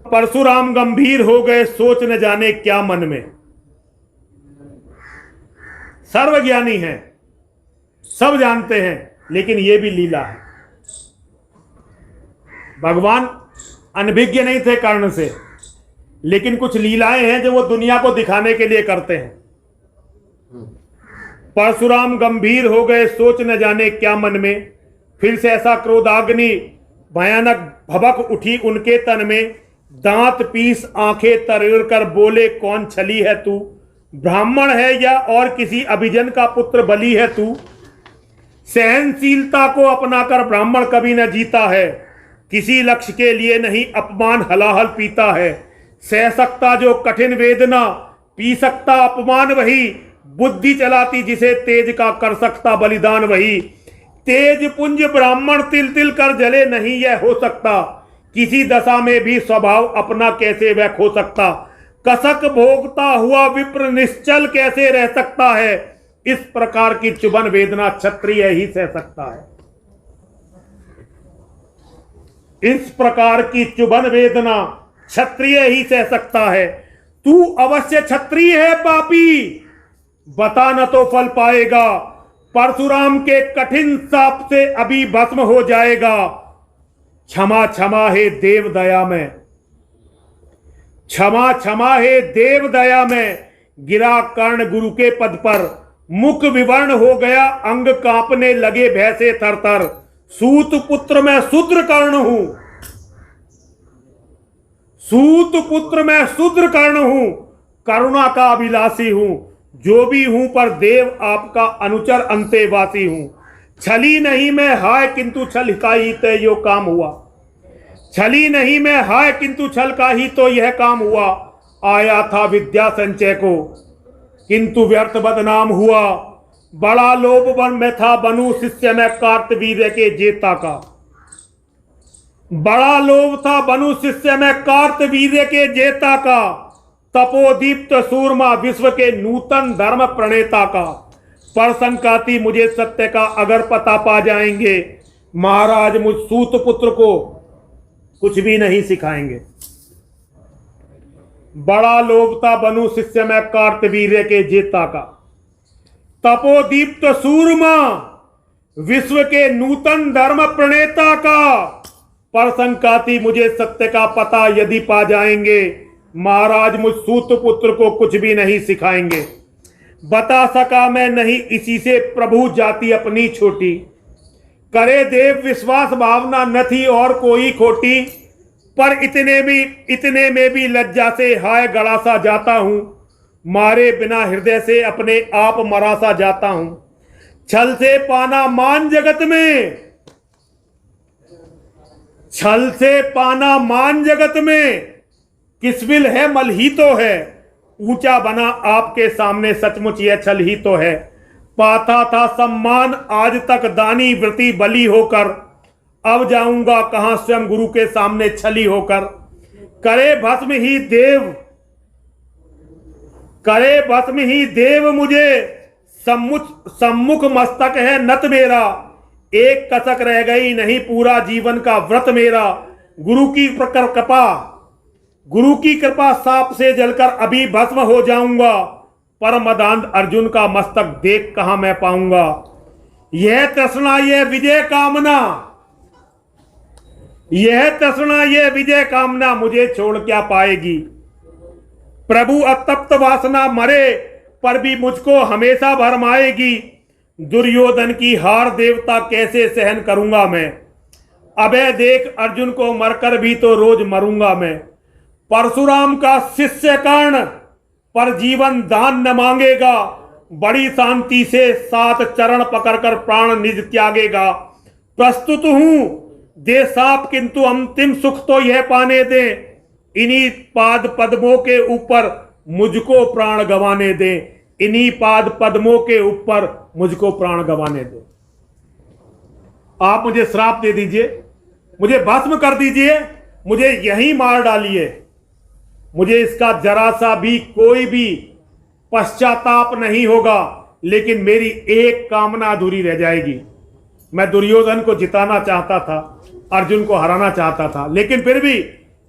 परशुराम गंभीर हो गए, सोच न जाने क्या मन में। सर्वज्ञानी हैं, सब जानते हैं, लेकिन यह भी लीला है। भगवान अनभिज्ञ नहीं थे कर्ण से, लेकिन कुछ लीलाएं हैं जो वो दुनिया को दिखाने के लिए करते हैं। परशुराम गंभीर हो गए, सोच न जाने क्या मन में। फिर से ऐसा क्रोधाग्नि भयानक भभक उठी उनके तन में। दांत पीस आंखें तरेड़ कर बोले, कौन छली है तू, ब्राह्मण है या और किसी अभिजन का पुत्र बलि है तू। सहनशीलता को अपनाकर ब्राह्मण कभी न जीता है, किसी लक्ष्य के लिए नहीं अपमान हलाहल पीता है। सह सकता जो कठिन वेदना, पी सकता अपमान वही, बुद्धि चलाती जिसे तेज का कर सकता बलिदान वही। तेज पुंज ब्राह्मण तिल तिल कर जले नहीं यह हो सकता, किसी दशा में भी स्वभाव अपना कैसे वह खो सकता। कसक भोगता हुआ विप्र निश्चल कैसे रह सकता है, इस प्रकार की चुभन वेदना क्षत्रिय ही सह सकता है। इस प्रकार की चुभन वेदना क्षत्रिय ही सह सकता है। तू अवश्य क्षत्रिय है पापी, बता न तो फल पाएगा। परशुराम के कठिन शाप से अभी भस्म हो जाएगा। क्षमा क्षमा हे देव दया में, क्षमा क्षमा हे देव दया में। गिरा कर्ण गुरु के पद पर, मुख विवर्ण हो गया, अंग कांपने लगे भय से थरथर। सूत पुत्र मैं शूद्र कर्ण हूं, सूत पुत्र मैं शूद्र कर्ण हूं, करुणा का अभिलाषी हूं। जो भी हूं पर देव आपका अनुचर अंतेवासी हूं। छली नहीं मैं हाय किंतु छल का ही तो यो काम हुआ, छली नहीं मैं हाय किंतु छल का ही तो यह काम हुआ। आया था विद्या संचय को किंतु व्यर्थ बदनाम हुआ। बड़ा लोभ बन में था बनू शिष्य में कार्तवीर्य के जेता का, बड़ा लोभ था बनू शिष्य में कार्तवीर्य के जेता का। तपोदीप्त सूरमा विश्व के नूतन धर्म प्रणेता का। पर संकाती मुझे सत्य का अगर पता पा जाएंगे, महाराज मुझ सूत पुत्र को कुछ भी नहीं सिखाएंगे। बड़ा लोभ था बनू शिष्य में कार्तवीर्य के जेता का। तपोदीप्त सूरमा विश्व के नूतन धर्म प्रणेता का। पर संकाती मुझे सत्य का पता यदि पा जाएंगे, महाराज मुझ सूत पुत्र को कुछ भी नहीं सिखाएंगे। बता सका मैं नहीं इसी से प्रभु जाति अपनी छोटी। करे देव विश्वास भावना न थी और कोई खोटी। पर इतने में भी लज्जा से हाय गड़ा सा जाता हूं। मारे बिना हृदय से अपने आप मरा सा जाता हूं। छल से पाना मान जगत में, छल से पाना मान जगत में। किसबिल है मल ही तो है, ऊंचा बना आपके सामने सचमुच यह छल ही तो है। पाता था सम्मान आज तक दानी व्रती बली होकर, अब जाऊंगा कहां स्वयं गुरु के सामने छली होकर। करे भस्म ही देव, करे भस्म ही देव मुझे, सम्मुख मस्तक है नत मेरा। एक कसक रह गई नहीं पूरा जीवन का व्रत मेरा। गुरु की कृपा, गुरु की कृपा साप से जलकर अभी भस्म हो जाऊंगा। पर मदांध अर्जुन का मस्तक देख कहां मैं पाऊंगा। यह तृष्णा यह विजय कामना, यह तृष्णा यह विजय कामना मुझे छोड़ क्या पाएगी। प्रभु अतप्त वासना मरे पर भी मुझको हमेशा भरमाएगी। दुर्योधन की हार देवता कैसे सहन करूंगा मैं। अबे देख अर्जुन को मरकर भी तो रोज मरूंगा मैं। परशुराम का शिष्य कर्ण पर जीवन दान न मांगेगा। बड़ी शांति से 7 चरण पकड़कर प्राण निज त्यागेगा। प्रस्तुत हूं दे साप किंतु अंतिम सुख तो यह पाने दे। इन्हीं पाद पद्मों के ऊपर मुझको प्राण गंवाने दे। इन्हीं पाद पद्मों के ऊपर मुझको प्राण गंवाने दे। आप मुझे श्राप दे दीजिए, मुझे भस्म कर दीजिए, मुझे यहीं मार डालिए। मुझे इसका जरा सा भी कोई भी पश्चाताप नहीं होगा, लेकिन मेरी एक कामना अधूरी रह जाएगी। मैं दुर्योधन को जिताना चाहता था, अर्जुन को हराना चाहता था, लेकिन फिर भी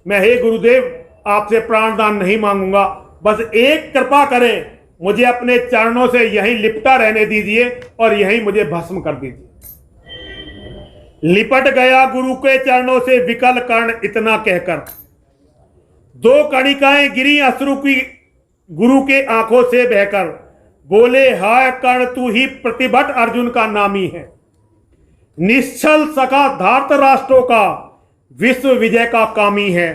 मैं हे गुरुदेव आपसे प्राणदान नहीं मांगूंगा। बस एक कृपा करें, मुझे अपने चरणों से यहीं लिपटा रहने दीजिए और यहीं मुझे भस्म कर दीजिए। लिपट गया गुरु के चरणों से विकल कर्ण इतना कहकर। 2 कणिकाएं गिरी अश्रु की गुरु के आंखों से बहकर। बोले हाय कर्ण तू ही प्रतिभट अर्जुन का नामी है। निश्चल सखा धार्त राष्ट्रों का विश्व विजय का कामी है।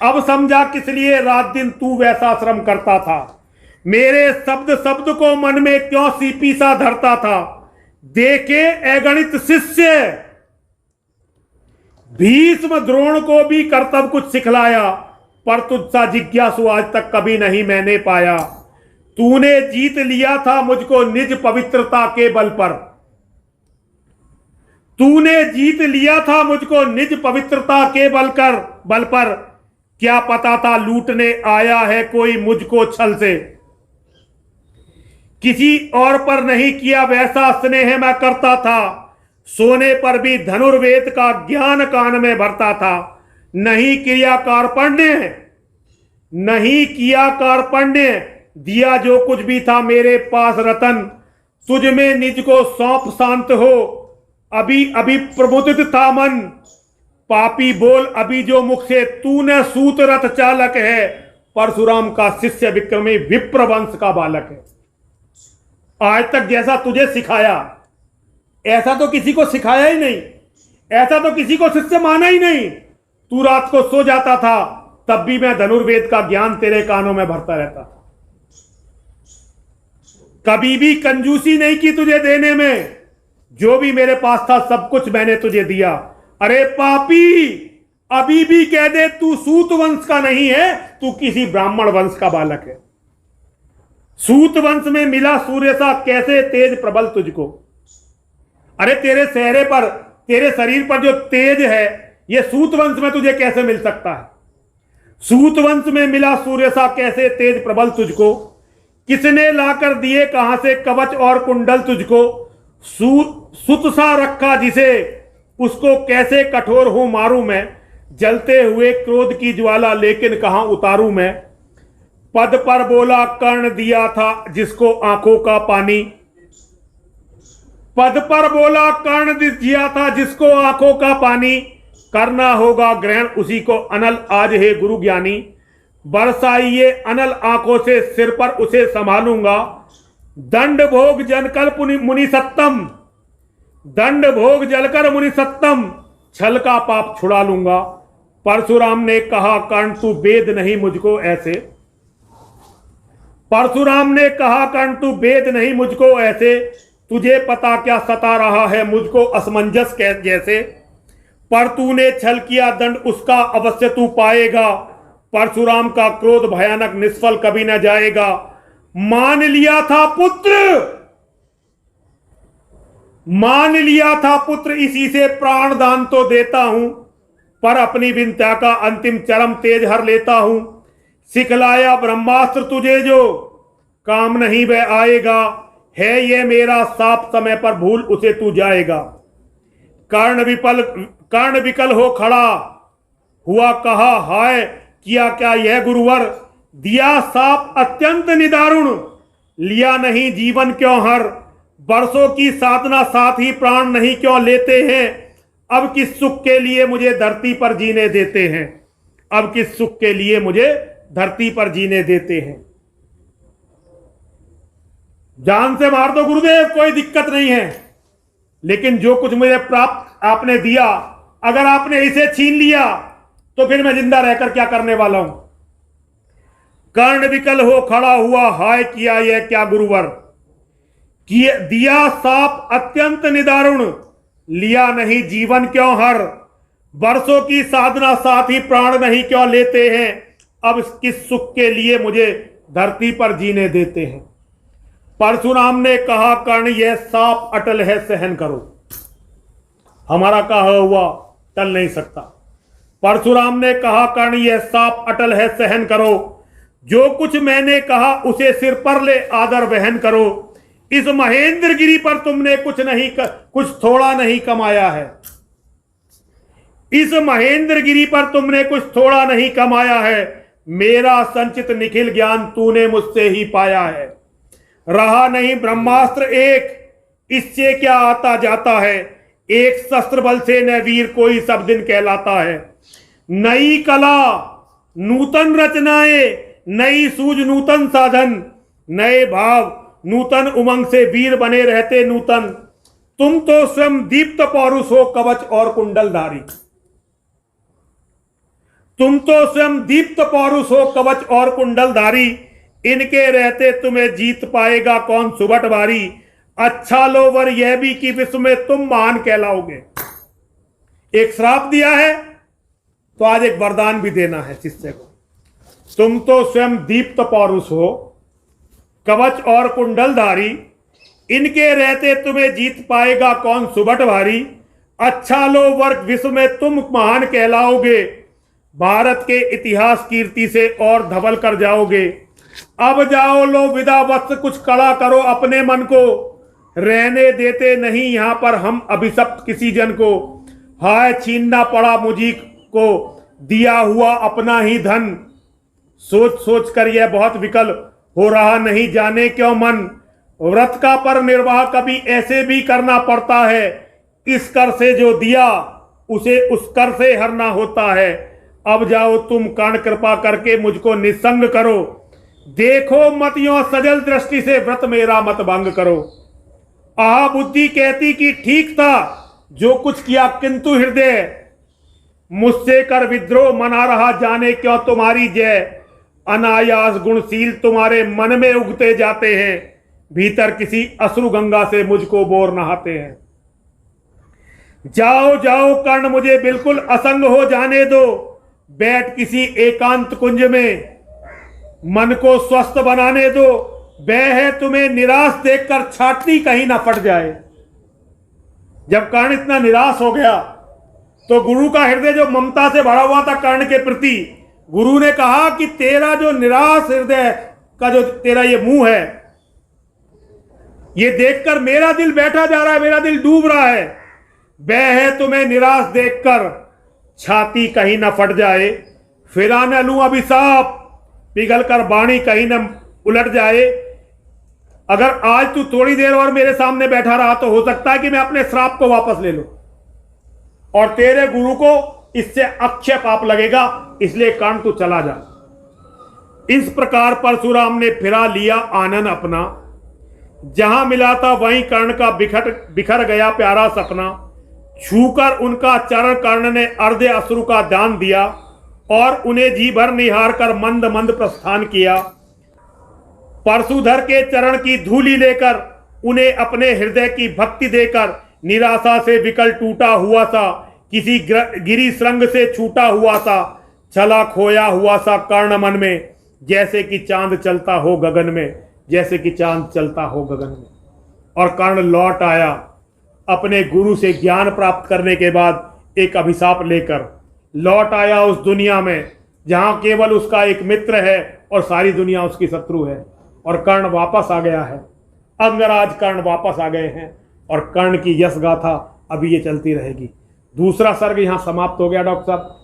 अब समझा किस लिए रात दिन तू वैसा श्रम करता था। मेरे शब्द शब्द को मन में क्यों सीपी सा धरता था। देखे अगणित शिष्य भीष्म द्रोण को भी कर्तव्य कुछ सिखलाया, पर तुझसा जिज्ञासु आज तक कभी नहीं मैंने पाया। तूने जीत लिया था मुझको निज पवित्रता के बल पर। तूने जीत लिया था मुझको निज पवित्रता के बल पर। क्या पता था लूटने आया है कोई मुझको छल से। किसी और पर नहीं किया वैसा स्नेह मैं करता था। सोने पर भी धनुर्वेद का ज्ञान कान में भरता था। नहीं किया कार्पण्य, नहीं किया कार्पण्य, दिया जो कुछ भी था मेरे पास रतन। तुझ में निज को सौंप शांत हो, अभी अभी प्रमुदित था मन। पापी बोल अभी जो मुख से, तूने सूत रथ चालक है। परशुराम का शिष्य विक्रमी विप्र वंश का बालक है। आज तक जैसा तुझे सिखाया ऐसा तो किसी को सिखाया ही नहीं, ऐसा तो किसी को शिष्य माना ही नहीं। तू रात को सो जाता था तब भी मैं धनुर्वेद का ज्ञान तेरे कानों में भरता रहता था। कभी भी कंजूसी नहीं की तुझे देने में। जो भी मेरे पास था सब कुछ मैंने तुझे दिया। अरे पापी, अभी भी कह दे तू सूत वंश का नहीं है, तू किसी ब्राह्मण वंश का बालक है। सूत वंश में मिला सूर्य सा कैसे तेज प्रबल तुझको। अरे तेरे चेहरे पर, तेरे शरीर पर जो तेज है यह सूत वंश में तुझे कैसे मिल सकता है। सूत वंश में मिला सूर्य सा कैसे तेज प्रबल तुझको। किसने लाकर दिए कहां से कवच और कुंडल तुझको। सुत सा रखा जिसे, उसको कैसे कठोर हूं मारूं मैं। जलते हुए क्रोध की ज्वाला लेकिन कहां उतारूं मैं। पद पर बोला कर्ण दिया था जिसको आंखों का पानी। पद पर बोला कर्ण दिया था जिसको आंखों का पानी। करना होगा ग्रहण उसी को अनल आज है गुरु ज्ञानी। बरसाइए अनल आंखों से सिर पर उसे संभालूंगा। दंड भोग जनकल मुनि सत्तम, दंड भोग जलकर मुनि सत्तम। छल का पाप छुड़ा लूंगा। परशुराम ने कहा कर्ण तू वेद नहीं मुझको ऐसे। परशुराम ने कहा कर्ण तू वेद नहीं मुझको ऐसे। तुझे पता क्या सता रहा है मुझको असमंजस जैसे। पर तूने छल किया दंड उसका अवश्य तू पाएगा। परशुराम का क्रोध भयानक निष्फल कभी न जाएगा। मान लिया था पुत्र, मान लिया था पुत्र, इसी से प्राण दान तो देता हूं। पर अपनी विंध्या का अंतिम चरम तेज हर लेता हूं। सिखलाया ब्रह्मास्त्र तुझे जो काम नहीं वह आएगा। है ये मेरा साफ समय पर भूल उसे तू जाएगा। कर्ण विकल हो खड़ा हुआ कहा हाय किया क्या यह गुरुवर। दिया साप अत्यंत निदारुण, लिया नहीं जीवन क्यों हर। वर्षों की साधना साथ ही प्राण नहीं क्यों लेते हैं। अब किस सुख के लिए मुझे धरती पर जीने देते हैं, अब किस सुख के लिए मुझे धरती पर जीने देते हैं। जान से मार दो गुरुदेव, कोई दिक्कत नहीं है, लेकिन जो कुछ मुझे प्राप्त आपने दिया, अगर आपने इसे छीन लिया तो फिर मैं जिंदा रहकर क्या करने वाला हूं। कर्ण विकल हो खड़ा हुआ, हाय किया यह क्या गुरुवर, किए दिया साप अत्यंत निदारुण, लिया नहीं जीवन क्यों हर, बरसों की साधना साथ ही प्राण नहीं क्यों लेते हैं, अब किस सुख के लिए मुझे धरती पर जीने देते हैं। परशुराम ने कहा कर्ण यह साप अटल है, सहन करो, हमारा कहा हुआ टल नहीं सकता। परशुराम ने कहा कर्ण यह साप अटल है, सहन करो, जो कुछ मैंने कहा उसे सिर पर ले आदर वहन करो, इस महेंद्र गिरी पर तुमने कुछ थोड़ा नहीं कमाया है, इस महेंद्र गिरी पर तुमने कुछ थोड़ा नहीं कमाया है, मेरा संचित निखिल ज्ञान तूने मुझसे ही पाया है, रहा नहीं ब्रह्मास्त्र एक, इससे क्या आता जाता है, एक शस्त्र बल से न वीर कोई सब दिन कहलाता है, नई कला नूतन रचनाएं, नई सूझ नूतन साधन, नए भाव नूतन उमंग से वीर बने रहते नूतन, तुम तो स्वयं दीप्त पौरुष हो कवच और कुंडलधारी, तुम तो स्वयं दीप्त पौरुष हो कवच और कुंडलधारी, इनके रहते तुम्हें जीत पाएगा कौन सुबट भारी, अच्छा लो वर यह भी कि विश्व में तुम महान कहलाओगे। एक श्राप दिया है तो आज एक वरदान भी देना है शिष्य को, तुम तो स्वयं दीप्त पौरुष हो कवच और कुंडलधारी, इनके रहते तुम्हें जीत पाएगा कौन सुबट भारी, अच्छा लो वर्ग विश्व में तुम महान कहलाओगे, भारत के इतिहास कीर्ति से और धवल कर जाओगे, अब जाओ लो विदा वत्स कुछ कड़ा करो अपने मन को, रहने देते नहीं यहां पर हम अभिशप्त किसी जन को, हाय छीनना पड़ा मुझी को दिया हुआ अपना ही धन, सोच सोच कर यह बहुत विकल हो रहा नहीं जाने क्यों मन, व्रत का पर निर्वाह कभी ऐसे भी करना पड़ता है, इस कर से जो दिया उसे उस कर से हरना होता है, अब जाओ तुम कर्ण कृपा करके मुझको निसंग करो, देखो मत यों सजल दृष्टि से व्रत मेरा मत भंग करो, आह बुद्धि कहती कि ठीक था जो कुछ किया, किंतु हृदय मुझसे कर विद्रोह मना रहा जाने क्यों तुम्हारी जय, अनायास गुणशील तुम्हारे मन में उगते जाते हैं, भीतर किसी अश्रु गंगा से मुझको बोर नहाते हैं, जाओ जाओ कर्ण मुझे बिल्कुल असंग हो जाने दो, बैठ किसी एकांत कुंज में मन को स्वस्थ बनाने दो, वह है तुम्हें निराश देखकर छाती कहीं ना फट जाए। जब कर्ण इतना निराश हो गया तो गुरु का हृदय जो ममता से भरा हुआ था कर्ण के प्रति, गुरु ने कहा कि तेरा जो निराश हृदय का जो तेरा ये मुंह है, ये देखकर मेरा दिल बैठा जा रहा है, मेरा दिल डूब रहा है, वह है तुम्हें निराश देखकर छाती कहीं ना फट जाए, फिरा न लूं अभिशाप पिघल कर वाणी कहीं न उलट जाए, अगर आज तू थोड़ी देर और मेरे सामने बैठा रहा तो हो सकता है कि मैं अपने श्राप को वापस ले लूं और तेरे गुरु को इससे अक्षय पाप लगेगा, इसलिए कर्ण तू चला जा। इस प्रकार परशुराम ने फिरा लिया आनंद अपना, जहां मिला था वहीं कर्ण का बिखर गया प्यारा सपना, छूकर उनका चरण कर्ण ने अर्धे अश्रु का दान दिया और उन्हें जी भर निहार कर मंद मंद प्रस्थान किया। परशुधर के चरण की धूली लेकर उन्हें अपने हृदय की भक्ति देकर निराशा से विकल टूटा हुआ सा, किसी गिरी श्रृंग से छूटा हुआ सा, चला खोया हुआ सा कर्ण मन में, जैसे कि चांद चलता हो गगन में, जैसे कि चांद चलता हो गगन में। और कर्ण लौट आया अपने गुरु से ज्ञान प्राप्त करने के बाद एक अभिशाप लेकर लौट आया उस दुनिया में जहां केवल उसका एक मित्र है और सारी दुनिया उसकी शत्रु है। और कर्ण वापस आ गया है, अंगराज कर्ण वापस आ गए हैं और कर्ण की यश गाथा अभी ये चलती रहेगी। दूसरा सर्ग यहाँ समाप्त हो गया डॉक्टर साहब।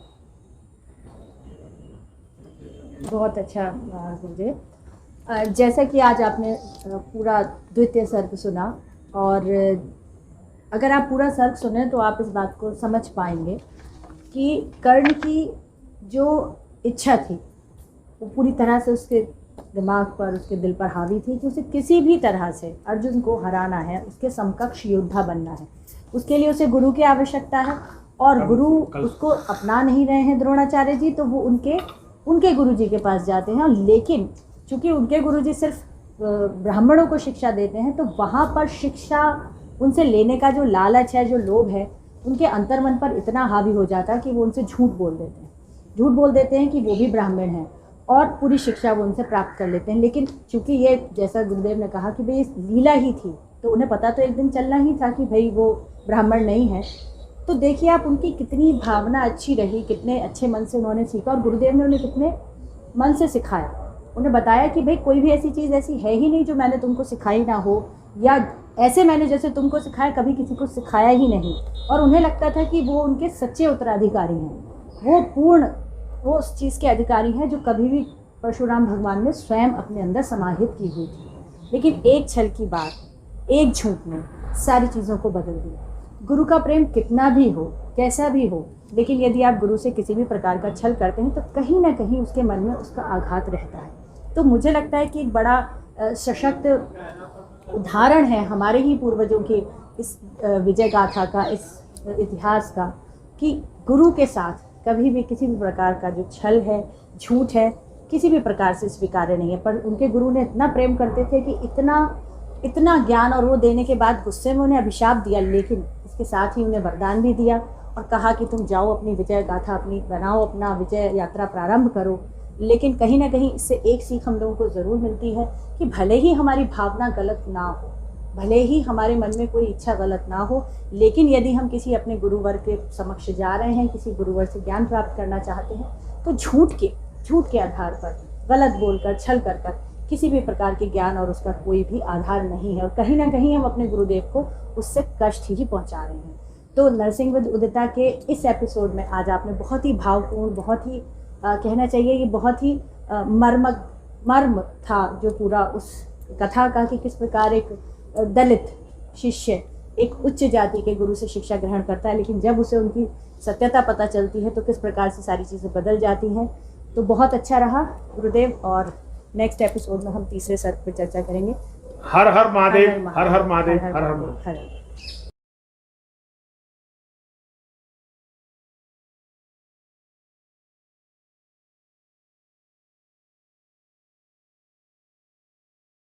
बहुत अच्छा गुरुदेव, जैसा कि आज आपने पूरा द्वितीय सर्ग सुना और अगर आप पूरा सर्ग सुने तो आप इस बात को समझ पाएंगे कि कर्ण की जो इच्छा थी वो पूरी तरह से उसके दिमाग पर, उसके दिल पर हावी थी कि उसे किसी भी तरह से अर्जुन को हराना है, उसके समकक्ष योद्धा बनना है। उसके लिए उसे गुरु की आवश्यकता है और गुरु उसको अपना नहीं रहे हैं द्रोणाचार्य जी, तो वो उनके गुरु जी के पास जाते हैं। लेकिन चूँकि उनके गुरु जी सिर्फ ब्राह्मणों को शिक्षा देते हैं, तो वहाँ पर शिक्षा उनसे लेने का जो लालच है, जो लोभ है, उनके अंतर्मन पर इतना हावी हो जाता है कि वो उनसे झूठ बोल देते हैं कि वो भी ब्राह्मण हैं और पूरी शिक्षा वो उनसे प्राप्त कर लेते हैं। लेकिन चूँकि ये, जैसा गुरुदेव ने कहा कि भाई ये लीला ही थी, तो उन्हें पता तो एक दिन चलना ही था कि भाई वो ब्राह्मण नहीं है। तो देखिए आप उनकी कितनी भावना अच्छी रही, कितने अच्छे मन से उन्होंने सीखा और गुरुदेव ने उन्हें कितने मन से सिखाया। उन्हें बताया कि भाई कोई भी ऐसी चीज़ ऐसी है ही नहीं जो मैंने तुमको सिखाई ना हो, या ऐसे मैंने जैसे तुमको सिखाया कभी किसी को सिखाया ही नहीं। और उन्हें लगता था कि वो उनके सच्चे उत्तराधिकारी हैं, वो उस चीज़ के अधिकारी हैं जो कभी भी परशुराम भगवान ने स्वयं अपने अंदर समाहित की हुई थी। लेकिन एक छल की बात, एक झूठ ने सारी चीज़ों को बदल दिया। गुरु का प्रेम कितना भी हो, कैसा भी हो, लेकिन यदि आप गुरु से किसी भी प्रकार का छल करते हैं तो कहीं ना कहीं उसके मन में उसका आघात रहता है। तो मुझे लगता है कि एक बड़ा सशक्त उदाहरण है हमारे ही पूर्वजों की इस विजय गाथा का, इस इतिहास का, कि गुरु के साथ कभी भी किसी भी प्रकार का जो छल है, झूठ है, किसी भी प्रकार से स्वीकार्य नहीं है। पर उनके गुरु ने इतना प्रेम करते थे कि इतना ज्ञान और वो देने के बाद गुस्से में उन्हें अभिशाप दिया, लेकिन इसके साथ ही उन्हें वरदान भी दिया और कहा कि तुम जाओ अपनी विजय गाथा अपनी बनाओ, अपना विजय यात्रा प्रारंभ करो। लेकिन कहीं ना कहीं इससे एक सीख हम लोगों को ज़रूर मिलती है कि भले ही हमारी भावना गलत ना हो, भले ही हमारे मन में कोई इच्छा गलत ना हो, लेकिन यदि हम किसी अपने गुरुवर के समक्ष जा रहे हैं, किसी गुरुवर से ज्ञान प्राप्त करना चाहते हैं, तो झूठ के आधार पर, गलत बोलकर, छल कर किसी भी प्रकार के ज्ञान और उसका कोई भी आधार नहीं है। और कहीं ना कहीं हम अपने गुरुदेव को उससे कष्ट ही पहुंचा रहे हैं। तो नरसिंह विद उदिता के इस एपिसोड में आज आपने बहुत ही भावपूर्ण, बहुत ही कहना चाहिए ये बहुत ही मर्म था जो पूरा उस कथा का, कि किस प्रकार एक दलित शिष्य एक उच्च जाति के गुरु से शिक्षा ग्रहण करता है, लेकिन जब उसे उनकी सत्यता पता चलती है तो किस प्रकार से सारी चीज़ें बदल जाती हैं। तो बहुत अच्छा रहा गुरुदेव, और नेक्स्ट एपिसोड में हम तीसरे सर्ग पर चर्चा करेंगे। हर हर महादेव, हर हर महादेव, हर हर महादेव।